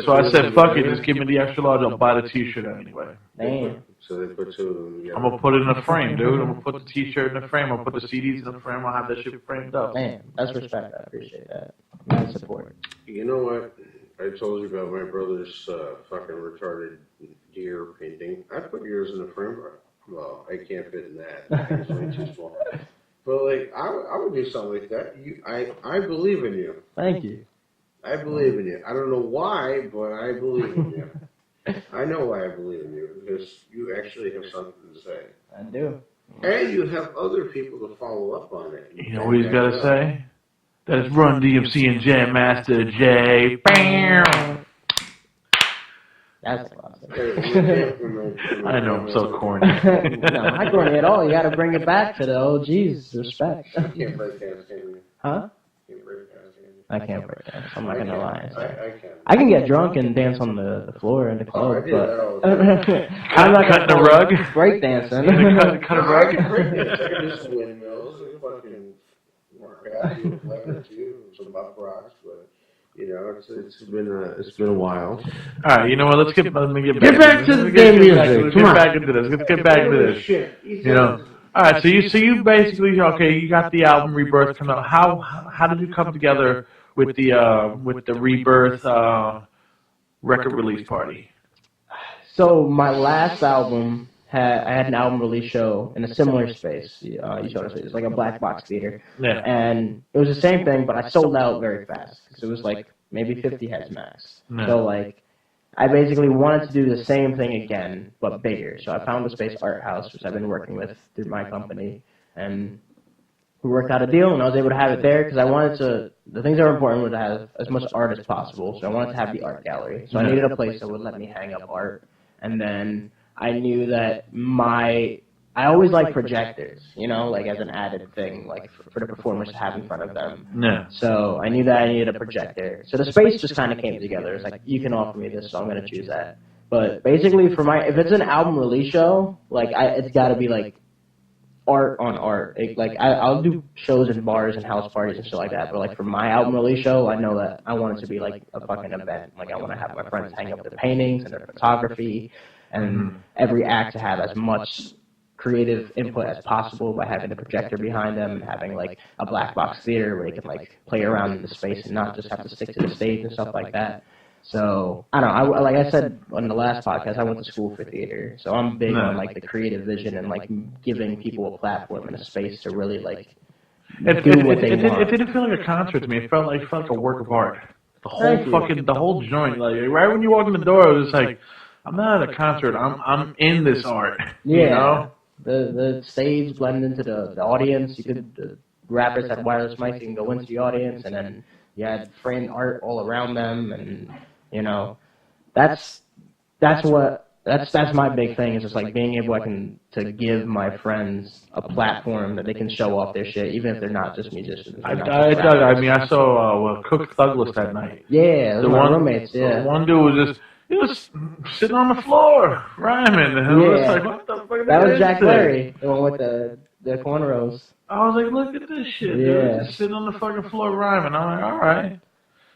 So I said, fuck it, just give me the extra large. I'll buy the T-shirt anyway. Damn. So they put two of them together. I'm gonna put it in a frame, dude. I'm gonna put the T-shirt in a frame. I'll put the CDs in a frame. I'll have that shit framed up. Man, that's respect. I appreciate that. Nice support. You know what? I told you about my brother's fucking retarded deer painting. I put yours in a frame. Well, I can't fit in that. It's way too small. But like, I would do something like that. I believe in you. Thank you. I believe in you. I don't know why, but I believe in you. I know why I believe in you, because you actually have something to say. I do. And you have other people to follow up on it. You know what he's got to say? That is Run DMC and Jam Master J. Bam! That's awesome. I know, I'm so corny. No, not corny at all. You got to bring it back to the OGs. Respect. You can't break dance, can you? Huh? You can't break dance, can you? I can't break dance. I'm not going to lie. I can. I can get drunk and dance on the floor in the club, I do but that all the time. I'm not Cutting the rug? break dancing. Cut a I rug? can break dance. I can do some windmills. I can fucking work out, do a lever or two, some buck rocks, but you know, it's been a while. All right, you know what? Let me get back. Get back to the game music. Let's get back into this. Let's get back into this. You know. All right, so you basically you got the album Rebirth coming out. How did you come together with the Rebirth record release party? So my last album I had an album release show in a similar space. You showed us it was like a black box theater, Yeah. and it was the same thing, but I sold out very fast because it was like maybe 50 heads max. Yeah. So like, I basically wanted to do the same thing again, but bigger. So I found the space Art House, which I've been working with through my company, and we worked out a deal, and I was able to have it there because I wanted to. The things that were important were to have as much art as possible. So I wanted to have the art gallery. So I needed a place that would let me hang up art, and then I knew that I always like projectors, you know, like as an added thing, like for the performers to have in front of them. Yeah. So I knew that I needed a projector. So the space just kind of came together. It's like, you can offer me this, so I'm going to choose that. But basically, if it's an album release show, like it's got to be like art on art. I'll do shows in bars and house parties and shit like that. But like for my album release show, I know that I want it to be like a fucking event. Like I want to have my friends hang up their paintings and their photography, and every act to have as much creative input as possible by having a projector behind them and having like a black box theater where they can like play around in the space and not just have to stick to the stage and stuff like that. So I don't know. Like I said on the last podcast, I went to school for theater, so I'm big on like the creative vision and like giving people a platform and a space to really like do what they want. It didn't feel like a concert to me. It felt like a work of art. The whole joint. Like right when you walk in the door, it was like, I'm not at a concert. I'm in this art. Yeah. You know? The stage blended into the audience. The rappers had wireless mics. You can go into the audience, and then you had framed art all around them, and you know, that's my big thing. Is just like being able to give my friends a platform that they can show off their shit, even if they're not just musicians. I saw Cook Douglas that night. Yeah, the one roommates. Yeah, the one dude was he was sitting on the floor rhyming. And I was like, what the fuck? That was Jack Blerry, the one with the cornrows. I was like, look at this shit, yeah. Dude. Just sitting on the fucking floor rhyming. I'm like, all right.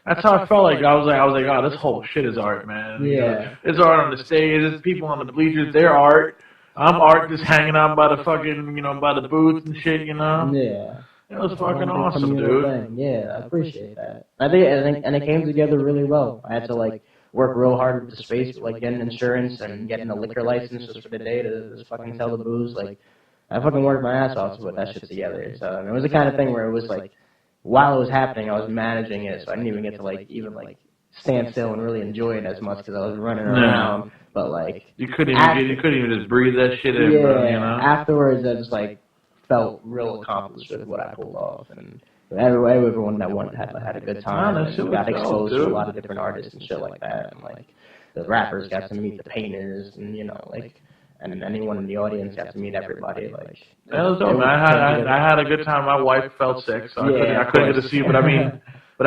That's how I felt like. I was like, oh, this whole shit is art, man. Yeah. You know, it's art on the stage. There's people on the bleachers. They're art. I'm art just hanging out by the fucking, by the booths and shit, you know? Yeah. It was fucking awesome, dude. Thing. Yeah, I appreciate that. I think, and it came together really well. I had to, like, work real hard with the space, like getting insurance and getting a liquor license just for the day to just fucking sell the booze. Like, I fucking worked my ass off to put that shit together. So, and it was the kind of thing where it was, like, while it was happening, I was managing it, so I didn't even get to, like, stand still and really enjoy it as much because I was running around. But, like... You couldn't even just breathe that shit in, bro, you know? Afterwards, I just, like, felt real accomplished with what I pulled off. And everyone that went had a good time. And got exposed to a lot of different artists and shit like that. And, like, the rappers got to meet the painters and, and anyone in the audience got to meet everybody. Like, that was dope, man. I had a good time. My wife felt sick, so I couldn't get to see you. But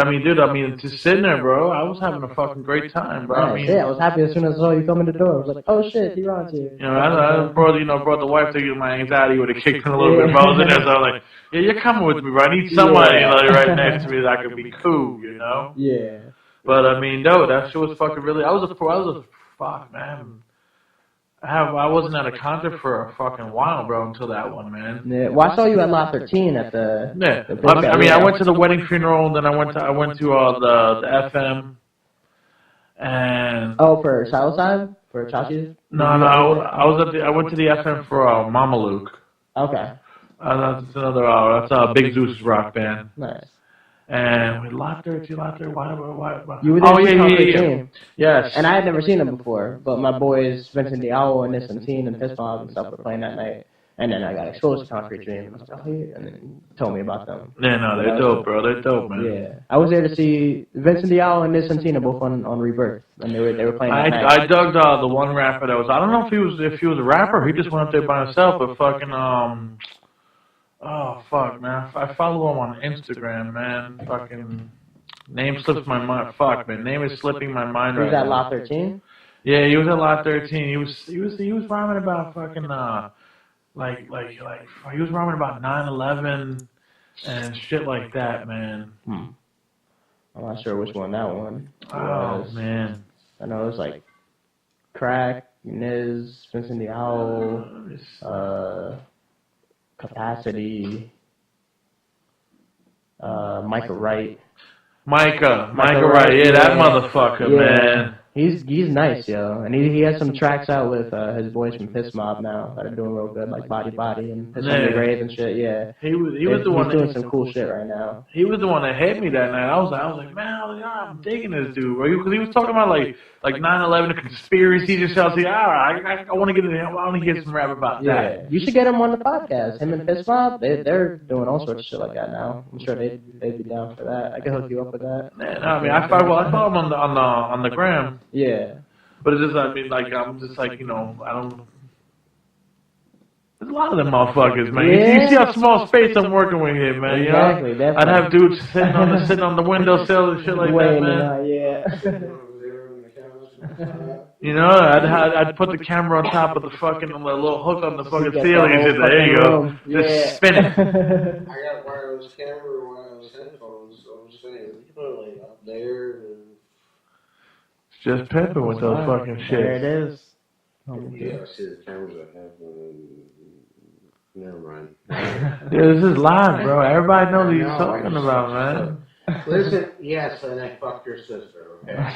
I mean, dude, just sitting there, bro, I was having a fucking great time, bro. Nice. I was happy as soon as I saw you come in the door. I was like, oh shit, Dee Ron's here. I brought the wife to get my anxiety would have kicked in a little bit. But I was in there, so I was like, yeah, you're coming with me, bro. I need somebody right next to me that I could be cool, you know? Yeah. But I mean, no, that shit was fucking really. I was a fuck, man. I wasn't at a concert for a fucking while, bro, until that one, man. Yeah. Well, I saw you at Lot 13 at the. Yeah. The I mean, I went to the wedding funeral, and then I went to the FM. And for Southside? For Chachi's? No, I went to the FM for Mama Luke. Okay. That's another that's Big Zeus rock band. Nice. And we Lot 13, why? You were there yeah. Yes. And I had never seen them before, but my boys Vincent and Vincent and Piss Mob and stuff were playing that night. And then I got exposed to Concrete Dream. I was like, oh, yeah. And then told me about them. Yeah, no, they're dope, bro. They're dope, man. Yeah. I was there to see Vincent Diallo and Nisantina both on Rebirth. And they were playing that night. I dug the one rapper that was, I don't know if he was a rapper or he just went up there by himself, but fucking, oh, fuck, man. I follow him on Instagram, man. Fucking, name slips my mind. Fuck, man. Name is slipping my mind right now. He was at Lot 13? Yeah, he was at Lot 13. He was rhyming about fucking, like he was rhyming about 9/11 and shit like that, man. I'm not sure which one that one was. Man. I know it was like Crack, Niz, Vincent Diallo, Capacity, Micah Wright. Micah Wright, yeah, that motherfucker, man. He's nice, yo, and he has some tracks out with his boys from Piss Mob now that are doing real good, like Body and Piss on the Grave and shit. Yeah, he was the one doing some cool shit right now. He was the one that hit me that night. I was like, man, I'm digging this dude, bro. Because he was talking about like 9/11, the conspiracy. Just I was like, all right, I want to get in. I want to get some rap about that. You should get him on the podcast. Him and Piss Mob, they're doing all sorts of shit like that now. I'm sure they'd be down for that. I can hook you up with that. Man, I mean, I follow him on the gram. Yeah. But it's just, I mean, like, I'm just like, you know, I don't. There's a lot of them motherfuckers, man. Yeah. You see how small space I'm working with here, man. Exactly, you know? I'd have dudes sitting on the windowsill and shit like that, man. You know, I'd put the camera on top of the fucking little hook on the fucking ceiling and say, there you go. Just spin it. I got wireless camera and wireless headphones, so I'm saying, you put it like up there and just pimping with those fucking shit. There it is. Yeah, I see the cameras I have. Never mind. Yeah, this is live, bro. Everybody knows what you're talking about, man. Listen, yes, and I fucked your sister, okay?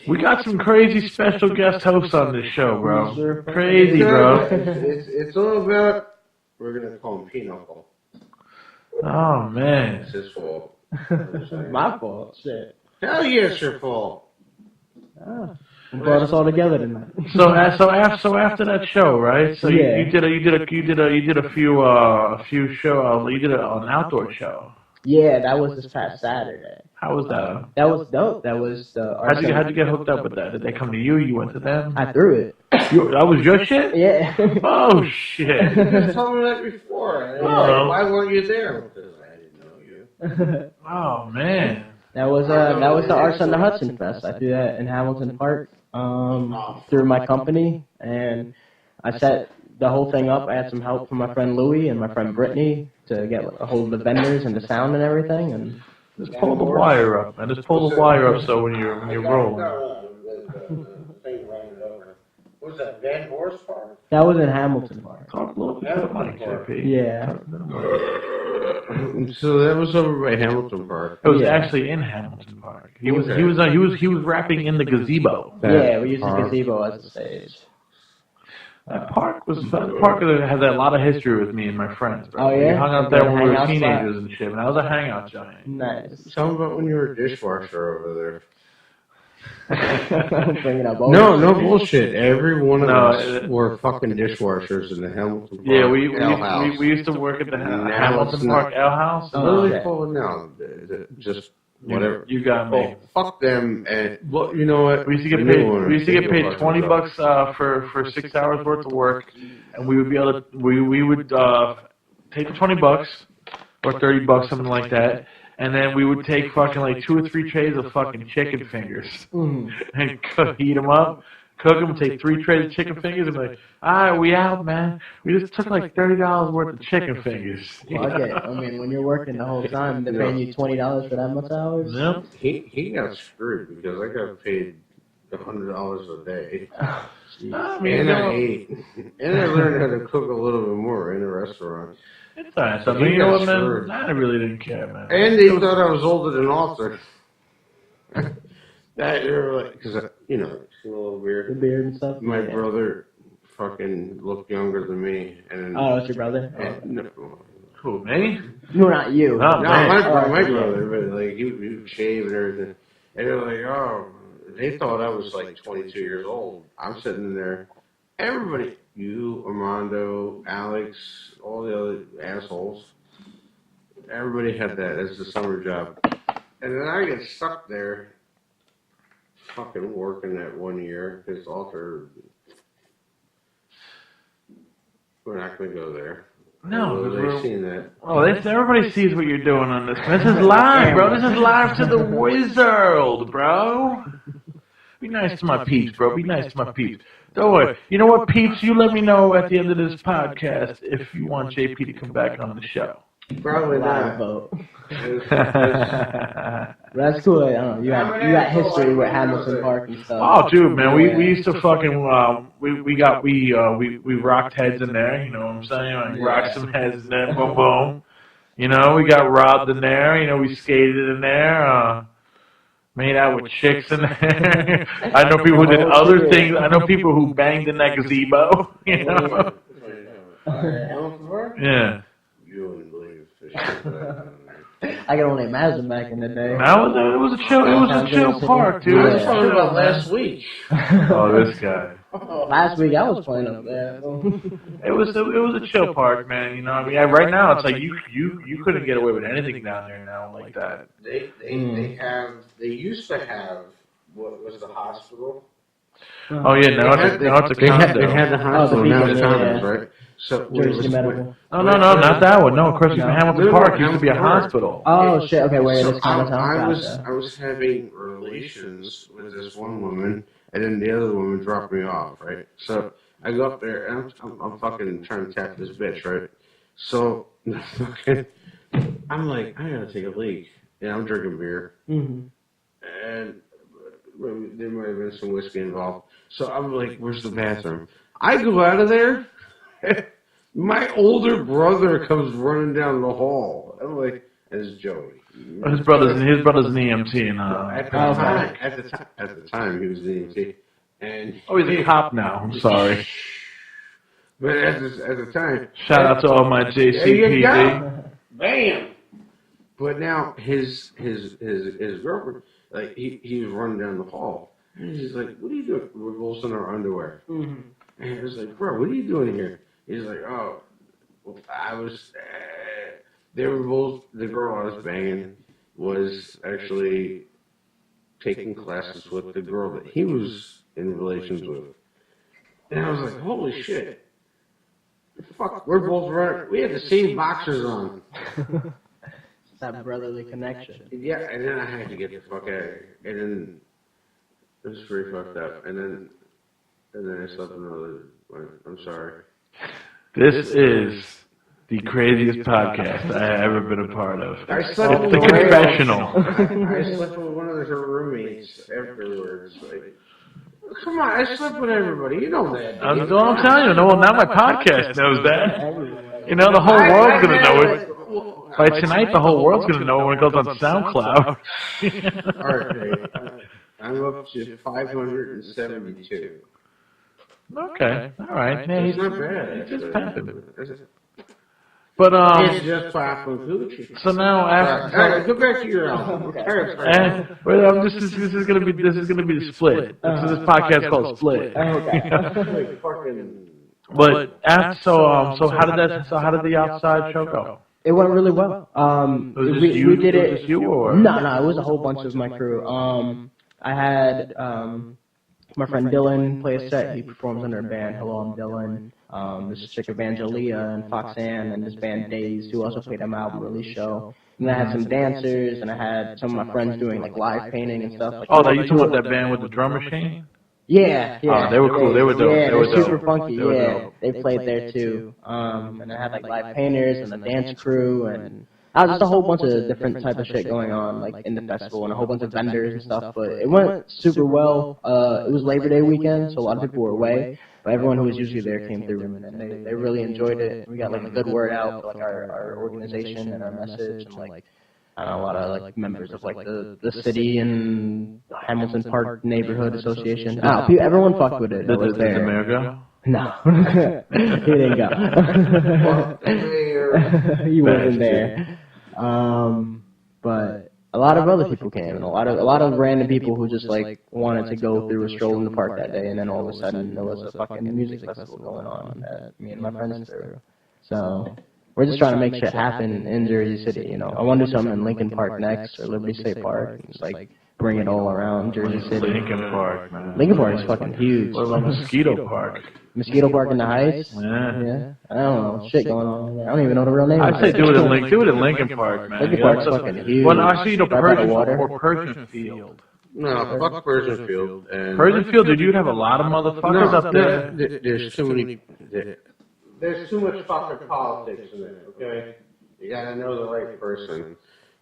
We got some crazy special guest hosts on this show, bro. Crazy, bro. It's all about, we're going to call him Pinochle. Oh, man. It's his fault. My fault. Shit. Hell yeah, it's your fault. We brought us all together tonight. So after that show, right? So yeah. you did a few show. You did an outdoor show. Yeah, that was this past Saturday. How was that? That was dope. That was the. How'd you get hooked up with that? Did they come to you? You went to them? I threw it. That was your shit? Yeah. Oh shit! You told me that before. Why weren't you there? Because I didn't know you. Oh man. That was the Arts on the Hudson Fest. I threw that in Hamilton Park through my company, and I set the whole thing up. I had some help from my friend Louie and my friend Brittany to get a hold of the vendors and the sound and everything. And just pull the wire up, man. Just pull the wire up so when you're rolling. What was that, Van Horst Park? That was in Hamilton Park. Talk a little bit about it, JP. Yeah. So that was over by Hamilton Park. It was actually in Hamilton Park. He was rapping in the gazebo. Yeah, we used the gazebo as the stage. That park has a lot of history with me and my friends, bro. Oh yeah. We hung out there when we were teenagers and shit. And that was a hangout giant. Nice. Tell me about when you were a dishwasher over there. Bringing up no bullshit. Every one of us were fucking dishwashers in the Hamilton Park. Yeah, we used to work at the Hamilton Park Ale House. No, just whatever. You got me. Fuck them. And well, you know what? We used to get paid $20 for 6 hours worth of work, and we would be able to we would take the $20 or $30, something like that. And then we would take fucking like 2 or 3 trays of fucking chicken fingers and heat them up, cook them, take 3 trays of chicken fingers, and be like, all right, we out, man. We just took like $30 worth of chicken fingers. Well, I mean, when you're working the whole time, they're paying you $20 for that much hours. Yep. He got screwed because I got paid $100 a day. I mean, And I ate. And I learned how to cook a little bit more in a restaurant. it's all right. So, you know what, man? I really didn't care, man. And they thought I was older than Arthur. That you're like, because you know, a little The weird. beard and stuff. My Yeah. brother fucking looked younger than me, and Oh, it's your brother? and, no, Cool, me? No, not you. Oh, no, man. my brother, but like he would shave and everything, and they're like, oh, they thought I was like 22 years old. I'm sitting there, everybody, you, Armando, Alex, all the other assholes, everybody had that as the summer job, and then I get stuck there. Fucking working that 1 year because Arthur, we're not going to go there. No, they've seen that. Oh, everybody sees what you're doing on this. This is live, bro. This is live to the wizard, bro. Be nice to my peeps, bro. Be nice to my peeps. Don't worry. You know what, peeps? You let me know at the end of this podcast if you want JP to come back on the show. Probably Live not. vote. That's cool. I don't know. You got history with Hamilton Park and stuff. Oh, dude, man, we used to fucking we rocked heads in there. You know what I'm saying? Like, rocked some heads in there. Boom, boom. You know, we got robbed in there. You know, we skated in there. Made out with chicks in there. I know people who did other things. I know people who banged in that gazebo. You know? Yeah. You wouldn't believe the shit that I've done there. I can only imagine back in the day. It was a chill park, dude. I was talking about last week. Oh, this guy. Last week I was playing up there. It was a chill park, man. You know, I mean, right now it's like you couldn't get away with anything down there now like that. They used to have what was the hospital. Oh yeah, now it's a condo. They had the hospital, now it's condos, right? So Jersey Medical. No, not that one. No, of course, Hamilton Park used to be a hospital. Oh shit! Okay, wait. So It's kind of I was having relations with this one woman, and then the other woman dropped me off, right? So I go up there, and I'm fucking trying to tap this bitch, right? So I'm like, I gotta take a leak. Yeah, I'm drinking beer, and there might have been some whiskey involved. So I'm like, where's the bathroom? I go out of there. My older brother comes running down the hall. I'm like, it's Joey. His brother's an EMT, and at the time he was an EMT, and he's a cop now. I'm sorry. But at the time, Shout out to all my JCPD. Bam. But now his girlfriend, like he was running down the hall, and he's like, "What are you doing?" We're both in our underwear, and he was like, "Bro, what are you doing here?" He's like, "Oh, well, I was." They were both. The girl I was banging was actually taking classes with the girl that he was in relations with, and I was like, "Holy shit! Fuck, we're both running. We had the same boxers on." It's that brotherly connection. Yeah, and then I had to get the fuck out of here, and then it was pretty fucked up, and then I slept another. I'm sorry. This is the craziest podcast I have ever been a part of. I slept with The one of confessional. I slept with one of her roommates afterwards. Like, come on, I slept with everybody. You know that. I'm telling you. No, well, now my podcast knows that. You know, the whole world's gonna know it. By tonight, the whole world's gonna know when it goes on SoundCloud. All right, I'm up to 572. Okay, all right. Man, It's not bad. He's just actually. pimping. But It's just popping Gucci. so now after. All right, go back to your album. This is gonna be the split. This podcast called Split. But after so how did the outside show go? It went really well. We did it. Was it you or? No, it was a whole bunch of my crew. I had my friend Dylan play a set. He performs under a band. Hello, I'm Dylan. This chick Evangelia and Foxanne, and this band Days, who also played an album release show. And I had some dancers, and I had some of my friends doing like live painting and stuff. Like Oh, that you talking about that band with the drum machine? Yeah. They were cool. They were dope. Yeah, They were they're super dope. funky. They were Yeah, dope. they played there too. And they had like live painters and the dance crew and just a whole bunch of different type of shit going on like in the festival and a whole bunch of vendors and stuff. But it went super well. It was Labor Day weekend, so a lot of people were away. But everyone who was usually there came through, and they really enjoyed it. We got like a good word out for like our organization and our message, and like I don't know, a lot of like members of like the city and Hamilton Park Neighborhood Association. Everyone fucked with it. That was there. Did the mayor go? No, he didn't go. He wasn't there. But a lot of other people came, and a lot of random people who just like wanted to go through a stroll in the park that day, and then all of a sudden there was a fucking music festival going on that me and my friends threw. So we're just trying to make shit happen in Jersey City. You know, I want to do something in Lincoln Park next or Liberty State Park. Just like bring it all around Jersey City. Lincoln Park, man. Lincoln Park is fucking huge. What about Mosquito Park? Mosquito Park in the Heights? Yeah. I don't know. Shit going on there. I don't even know the real name. I'd say do it in Lincoln Park, man. Lincoln Park's fucking huge. Well, actually, Right by the water. Persian Field. No, fuck Persian Field. And Persian Field, dude, you'd have a lot of motherfuckers up there. There's too many. There's too much fucking politics in it. Okay, you gotta know the right person.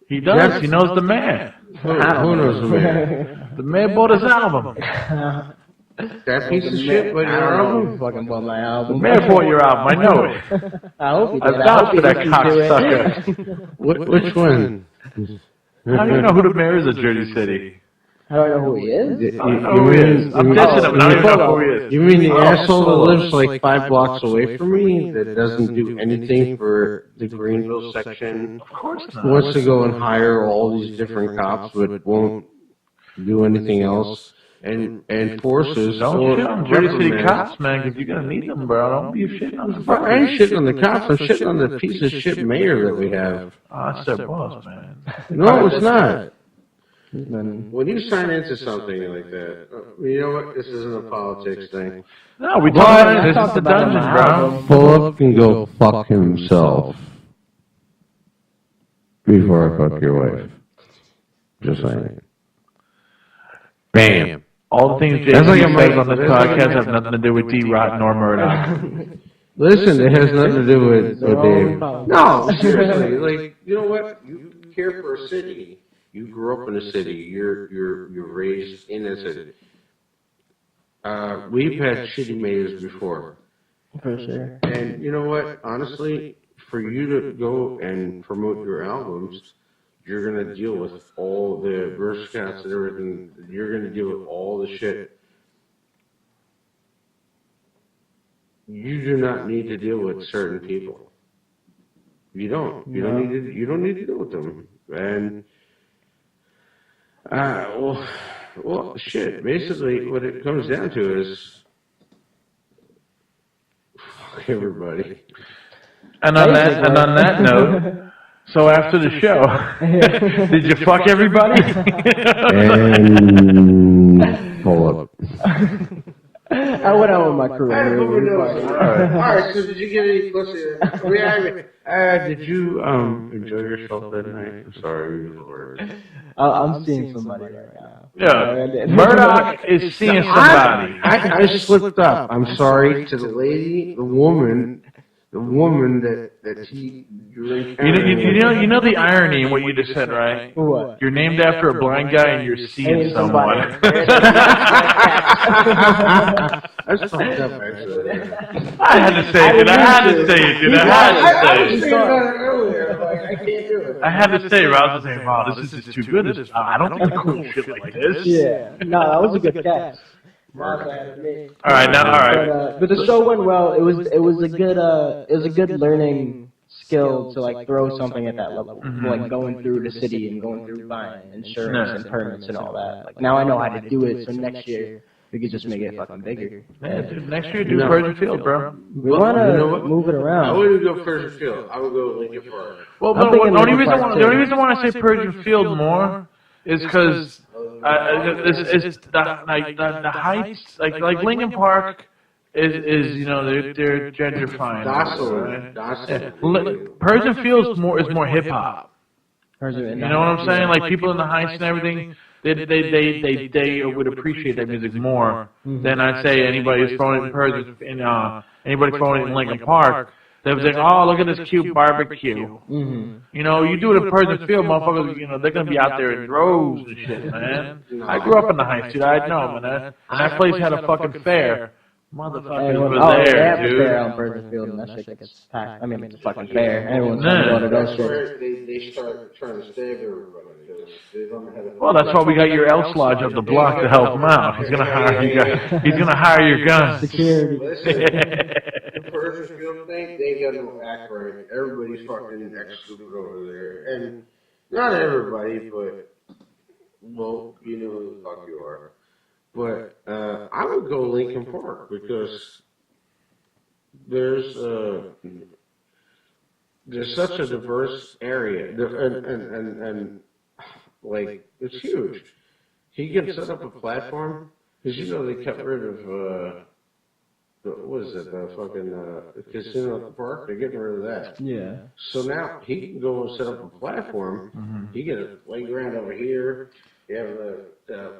He does. He knows the man. Who knows the man? The man bought his album. That piece of shit, but your album. Fucking bought my album. The man bought your album. I know it. I hope he did. I vouched for that cocksucker. Which one? How do you know who the mayor is of Jersey City? How do I know who he is? I don't know who he is. I'm dissing him. I don't even know who he is. You mean the asshole that lives like 5 blocks away from me that doesn't do anything for the Greenville section? Of course not. Wants to go and hire all these different cops but won't do anything else and forces. Don't shit on Jersey City cops, man, because you're going to need them, bro. Don't be shitting on the I ain't shitting on the cops. I'm shitting on the piece of shit mayor that we have. Oh, that's their boss, man. No, it's not. When you sign into something like that, you know what? This isn't a politics thing. No, we talked. This is the dungeon, bro. Pull up and go fuck himself before I fuck your wife. Just saying. Bam. All the things Jason says on this podcast have nothing to do with Dee Rotten or Murdock. Listen, it has nothing to do with Dave. No, seriously. Like, you know what? You care for a city. You grew up in a city. You're raised in a city. We've had shitty mayors before. For sure. And you know what? Honestly, for you to go and promote your albums, you're going to deal with all the Girl Scouts and everything. You're going to deal with all the shit. You do not need to deal with certain people. You don't. You don't need to deal with them. And well, shit. Basically, what it comes down to is fuck everybody. And on that note, so after the show, did you fuck everybody? And pull up. I went out with my crew. Alright, so did you get any pussy? Did you enjoy yourself that night? I'm sorry. I'm seeing somebody right now. Yeah. Murdock is seeing somebody. I slipped up. I'm sorry to the lady, the woman that he. You know the irony in what you just said, right? What? You're named after a blind guy and you're seeing someone. That's fucked up, actually. I had to say it, dude. I had to say it, dude. I had to say it. I was saying, wow, this is just too good. I don't think cool shit like this. Yeah. No, that was a good catch. All right. But the show went well. It was a good learning skill to like throw something at that level, like going through the city and going through buying insurance and permits and all that. Like now I know how to do it. So next year we could just make it fucking bigger. Yeah, dude, next year do Persian Field, bro. We want to move it around. I wouldn't go Persian Field. I would go Lincoln Park. Well, the only reason I want to say Persian Field more is because it's the heights, like Lincoln Park is you know they're gentrifying. Persian Field is more hip hop. You know what I'm saying? Like people in the heights and everything. they would appreciate that music more than I'd say anybody who's throwing it anybody throwing it in Lincoln Park. They would say, "Oh, look at this cute barbecue." You know, you do it in Persian Field, motherfuckers. You know, they're gonna be out there in droves and shit, man. I grew up in the Heights, dude. I know, man. And that place had a fucking fair. Motherfuckers were there, dude. Fair on Persian Field, and that shit gets packed. I mean, it's fucking fair. Everyone's trying to go to those shit. They start trying to stab everybody. Well, that's why we got your Elf Lodge up the block to help him out. He's gonna hire you guys. He's gonna hire your guns. Security. The Persian Field thing, they got no act right. Everybody's fucking ex-stupid over there, and not everybody, but well, you know who the fuck you are. But I would go Lincoln Park because there's such a diverse area, and like it's huge. He can set up a platform because you know they got rid of what is it, the fucking casino at the park. They're getting rid of that. Yeah. So now he can go and set up a platform. He get a playground over here. You have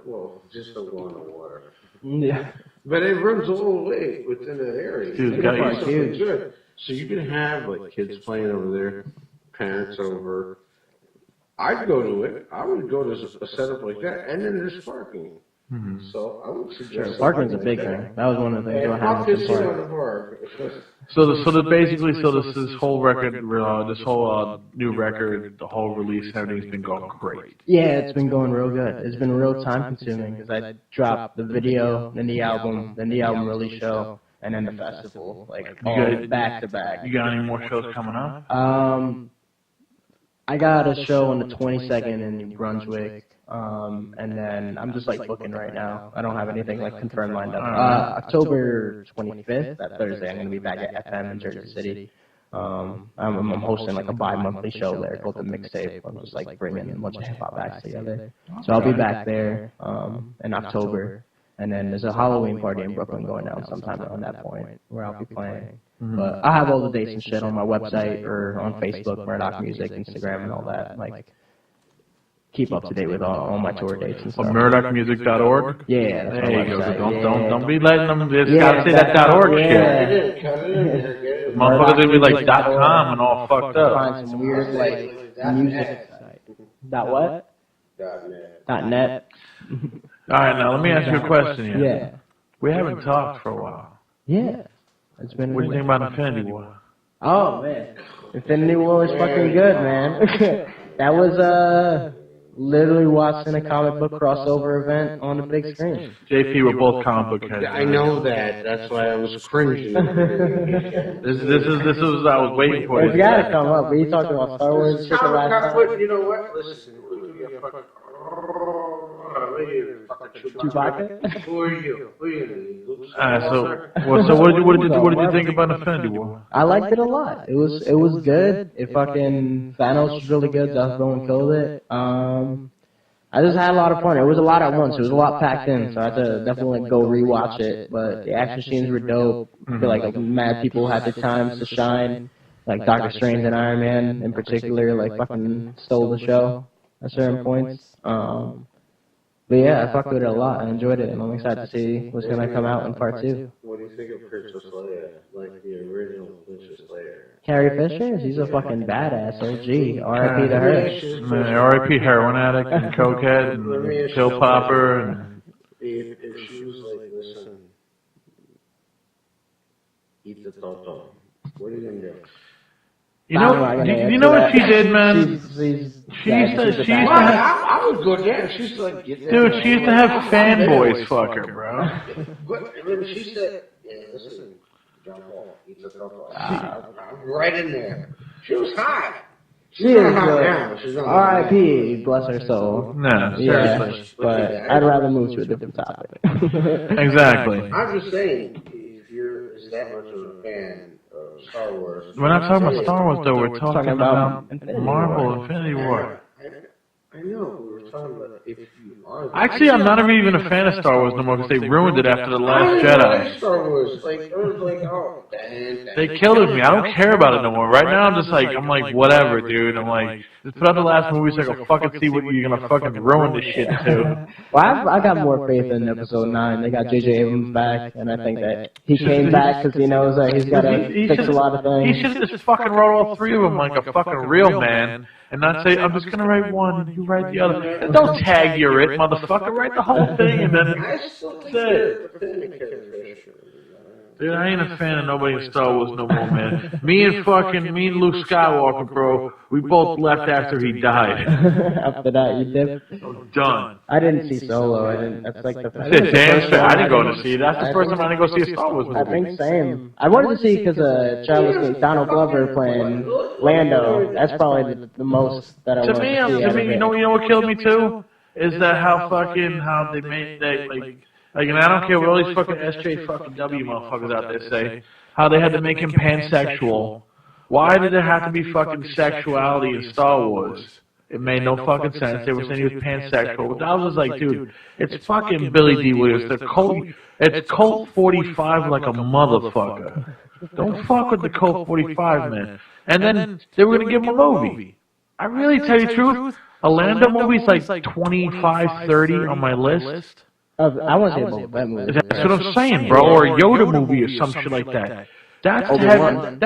well, just don't go in the water. Yeah. But it runs all the way within that area. Dude, It's huge. Good. So you can have like kids playing over there, parents over. I'd go to it. I would go to a setup like that, and then there's parking. So I would suggest Parking's a big thing. That was one of the things I had with the park. So basically, this whole record, this whole new record, the whole release, everything's been going great. Yeah, it's been going real good. It's been real time consuming because I dropped the video, then the album release show, and then the festival, like all back to back. You got any more shows coming up? I got a show on the 22nd in New Brunswick. And then I'm just like booking right now. I don't have anything like confirmed lined up. October 25th, that Thursday, I'm gonna be back at FM in Jersey City. I'm hosting like a bi-monthly show there called the Mixtape. I'm just like bringing a bunch of hip hop acts together. So I'll be back there in October. And then there's a Halloween party in Brooklyn going down sometime around that point where I'll be playing. But I have all the dates and shit on my website or on Facebook, Murdock Music, Instagram, and all that. Like, keep up to date with all my tour dates and stuff. MurdockMusic.org? Yeah, that's there you website. go. Don't be letting them just gotta say that .org shit. Motherfuckers gonna be like .com and all fucked up. Find some weird like music site. What? .net. All right, now let me ask you a question here. Yeah. We haven't talked for a while. Yeah. It's been. What do you think about Infinity War? Oh man, Infinity War is fucking good, man. That was literally watching a comic book crossover event on the big screen. JP, we're both comic book heads. I know that. That's why I was cringing. This is I was waiting for. It's gotta come up. We talked about Star Wars shit last time. You know what? Listen. Chewbacca? Who are you? So what did you think about Infinity War? I liked it a lot. It was good. It fucking Thanos was really good. Joss Brolin killed it. I just had a lot of fun. It was a lot at once. It was a lot packed in, so I had to definitely go rewatch it. But the action scenes were dope. I feel like mad people had the times to shine. Like Doctor Strange and Iron Man in particular, like fucking stole the show at certain points. But yeah, I fucked with it a lot. I enjoyed it, and I'm excited to see what's gonna come out in part 2. What do you think of Princess Leia, like the original Princess Leia? Carrie Fisher, she's a fucking badass. OG. R.I.P. to her. R.I.P. heroin addict and cokehead and pill popper. And if she was like, listen, eat the toto, what are you gonna do? You know what she did, man? She used to have, I would go there. She's like, dude, she used to have fanboys fuck her, bro. But she said, yeah, listen, John Paul, eat the toto. Right in there. She was hot. She is good. R.I.P. Bless her soul. No, seriously. But I'd rather move to a different topic. Exactly. I'm just saying, if you're that much of a fan of Star Wars. We're not talking about Star Wars, though. We're talking about Marvel Infinity War. I know. We were talking about if you are. Actually, I'm not even a fan of Star Wars no more because they ruined it after The Last Jedi. Star Wars, like it was like, oh, They killed it with me. I don't care about it no more. Right now, I'm like, whatever, dude. I'm like, just put out the last movie so I can fucking see what you're gonna fucking ruin this shit to. Well, I got more faith in Episode 9. They got J.J. Abrams back, and I think that he came back because he knows that he's got to fix a lot of things. He should have just fucking wrote all three of them like a fucking real man. And not say, I'm just going to write one, and you write the other. And don't tag your it, motherfucker. Write the whole thing, and then that's it. Dude, I ain't a fan of nobody in Star Wars no more, man. Me and Luke Skywalker, bro, we both left after he died. After that, you did? I'm done. I didn't see Solo. That's like the first I didn't go to see it. That's the first time I didn't go see a Star Wars movie. I think same. I wanted to see because Donald Glover playing Lando. That's probably the most that I wanted to see. To me, you know what killed me too? Is that how they made like, and I don't care what all these fucking SJW motherfuckers out there say, how they had to make him pansexual. Why did there have to be fucking sexuality in Star Wars? It made no fucking sense. They were saying he was pansexual. But I was like, dude, it's fucking Billy Dee Williams. It's Colt 45 like a motherfucker. Don't fuck with the Colt 45, man. And then they were going to give him a movie. I really tell you the truth, a Lando movie's like 25, 30 on my list. I want to see that movie. That's what I'm saying, bro. Or a Yoda movie or some shit like that. That's heavy.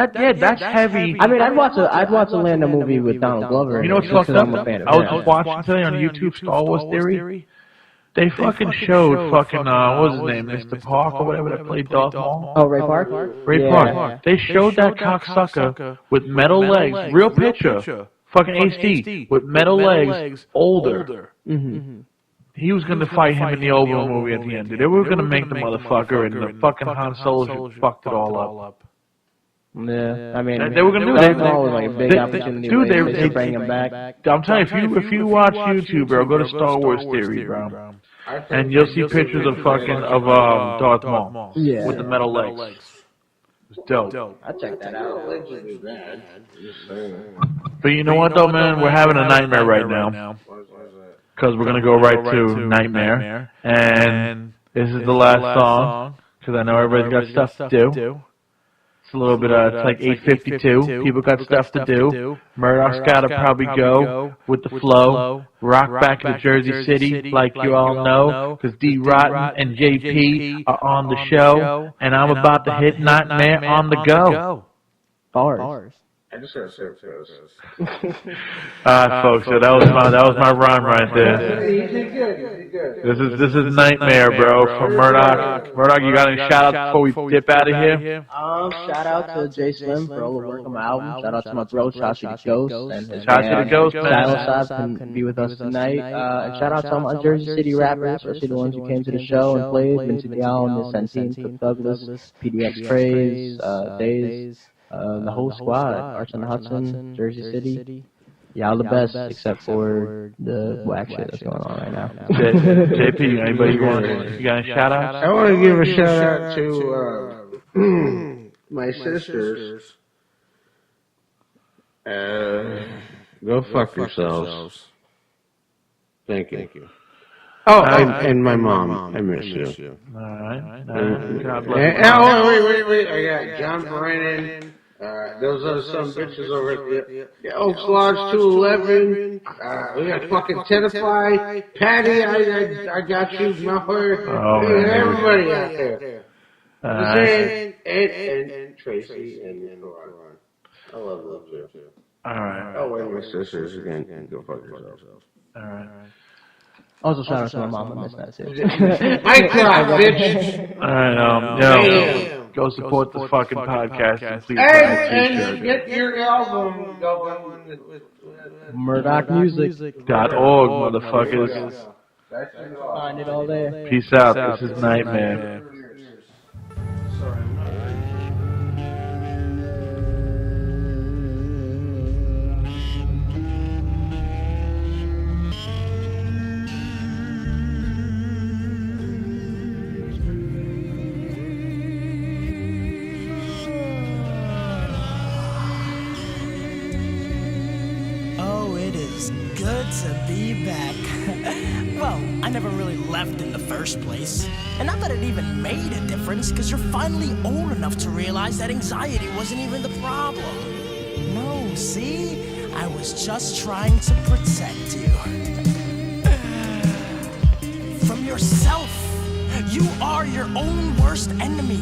That's heavy. I mean, I'd watch a Lando movie with Donald Glover. You know what's fucked up? I was watching today on YouTube Star Wars Theory. They fucking showed fucking what was his name, Mr. Park or whatever that played Darth Maul. Oh, Ray Park. Ray Park. They showed that cocksucker with metal legs, real picture, fucking HD with metal legs, older. Mm-hmm. He was going to fight him in the Obi-Wan movie at the end. They were going to make the motherfucker, and the fucking Han Solo fucked it all up. Yeah, I mean, they were going to do that. That was like a big opportunity. Dude, they bring him back. I'm telling you, if you watch YouTube, bro, go to Star Wars Theory, bro, and you'll see pictures of Darth Maul with the metal legs. It's dope. I'll check that out. But you know what, though, man? We're having a nightmare right now. Because we're going to go right to Nightmare. And this is the last song. Because I know everybody's got stuff to do. It's a little bit, it's like 8:52. People got stuff to do. Murdock's got to probably go with the flow. Rock back to Jersey City, like you all know. Because Dee Rotten and JP are on the show. And I'm about to hit Nightmare on the go. Bars. I just gotta say this. Folks, so that was my rhyme right there. You did good. This is Nightmare, bro, from Murdock. Murdock, you got any shout outs before we dip out of here? Shout out to Jay Slim for all the work on my album. Shout out to my bro, Chachi the Ghost, and his Chachi the Ghost, man. Silas can be with us tonight. And shout out to all my Jersey City rappers, especially the ones who came to the show and played. Vincent, Miss Santine, Cook Douglas, PDX Praise, Days. The whole squad, Arch and Hudson, Jersey City. Y'all the best, except for the whack shit that's going on right now. JP, anybody you got any shout outs? I want to give a shout out to my sisters. Go fuck yourselves. Thank you. Oh, and my mom. I miss you. All right. God bless. Wait. I got John Brennan. Those are some bitches over at the Oaks Lodge 211. We got fucking Tenify. Patty, I got you. Everybody out there. And Tracy and Ron. I love you. All right. Oh, wait, my sisters again. Go fuck yourselves. All right. Also, shout out to my mom. I miss that too. I cry, bitch. All right, go support the fucking podcast and please and get your album going with MurdockMusic.org, motherfuckers. Find it all there. Peace out. This is Nightmare. Good to be back. Well, I never really left in the first place. And not that it even made a difference, because you're finally old enough to realize that anxiety wasn't even the problem. No, see? I was just trying to protect you. From yourself. You are your own worst enemy.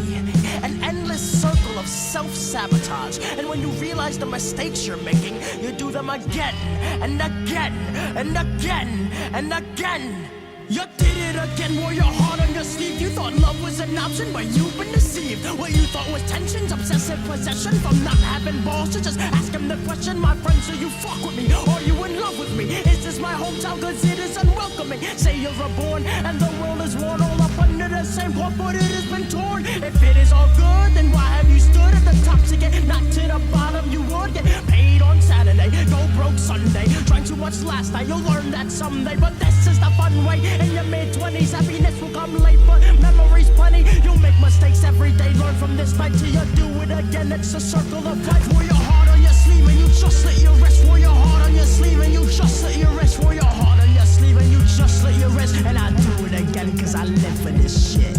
An endless circle of self-sabotage. And when you realize the mistakes you're making, you do them again, and again, and again, and again. You did it again, wore your heart on your sleeve. You thought love was an option, but you've been deceived. What you thought was tensions, obsessive possession from not having balls to just ask him the question. My friend, so you fuck with me, are you in love with me? Is this my hometown, cause it is unwelcoming? Say you're reborn, and the world is worn all up under the same cloth, but it has been torn. If it is all good, then why have you stood at the top to get knocked to the bottom? You would get paid on Saturday, go broke Sunday. Trying too much last night, you'll learn that someday. But this is the fun way. In your mid-20s, happiness will come late, but memories plenty. You'll make mistakes every day, learn from this night till you do it again. It's a circle of life. Wear your heart on your sleeve and you just let your wrist. Wear your heart on your sleeve and you just let your wrist. Wear your heart on your sleeve and you just let your wrist. And I do it again cause I live for this shit.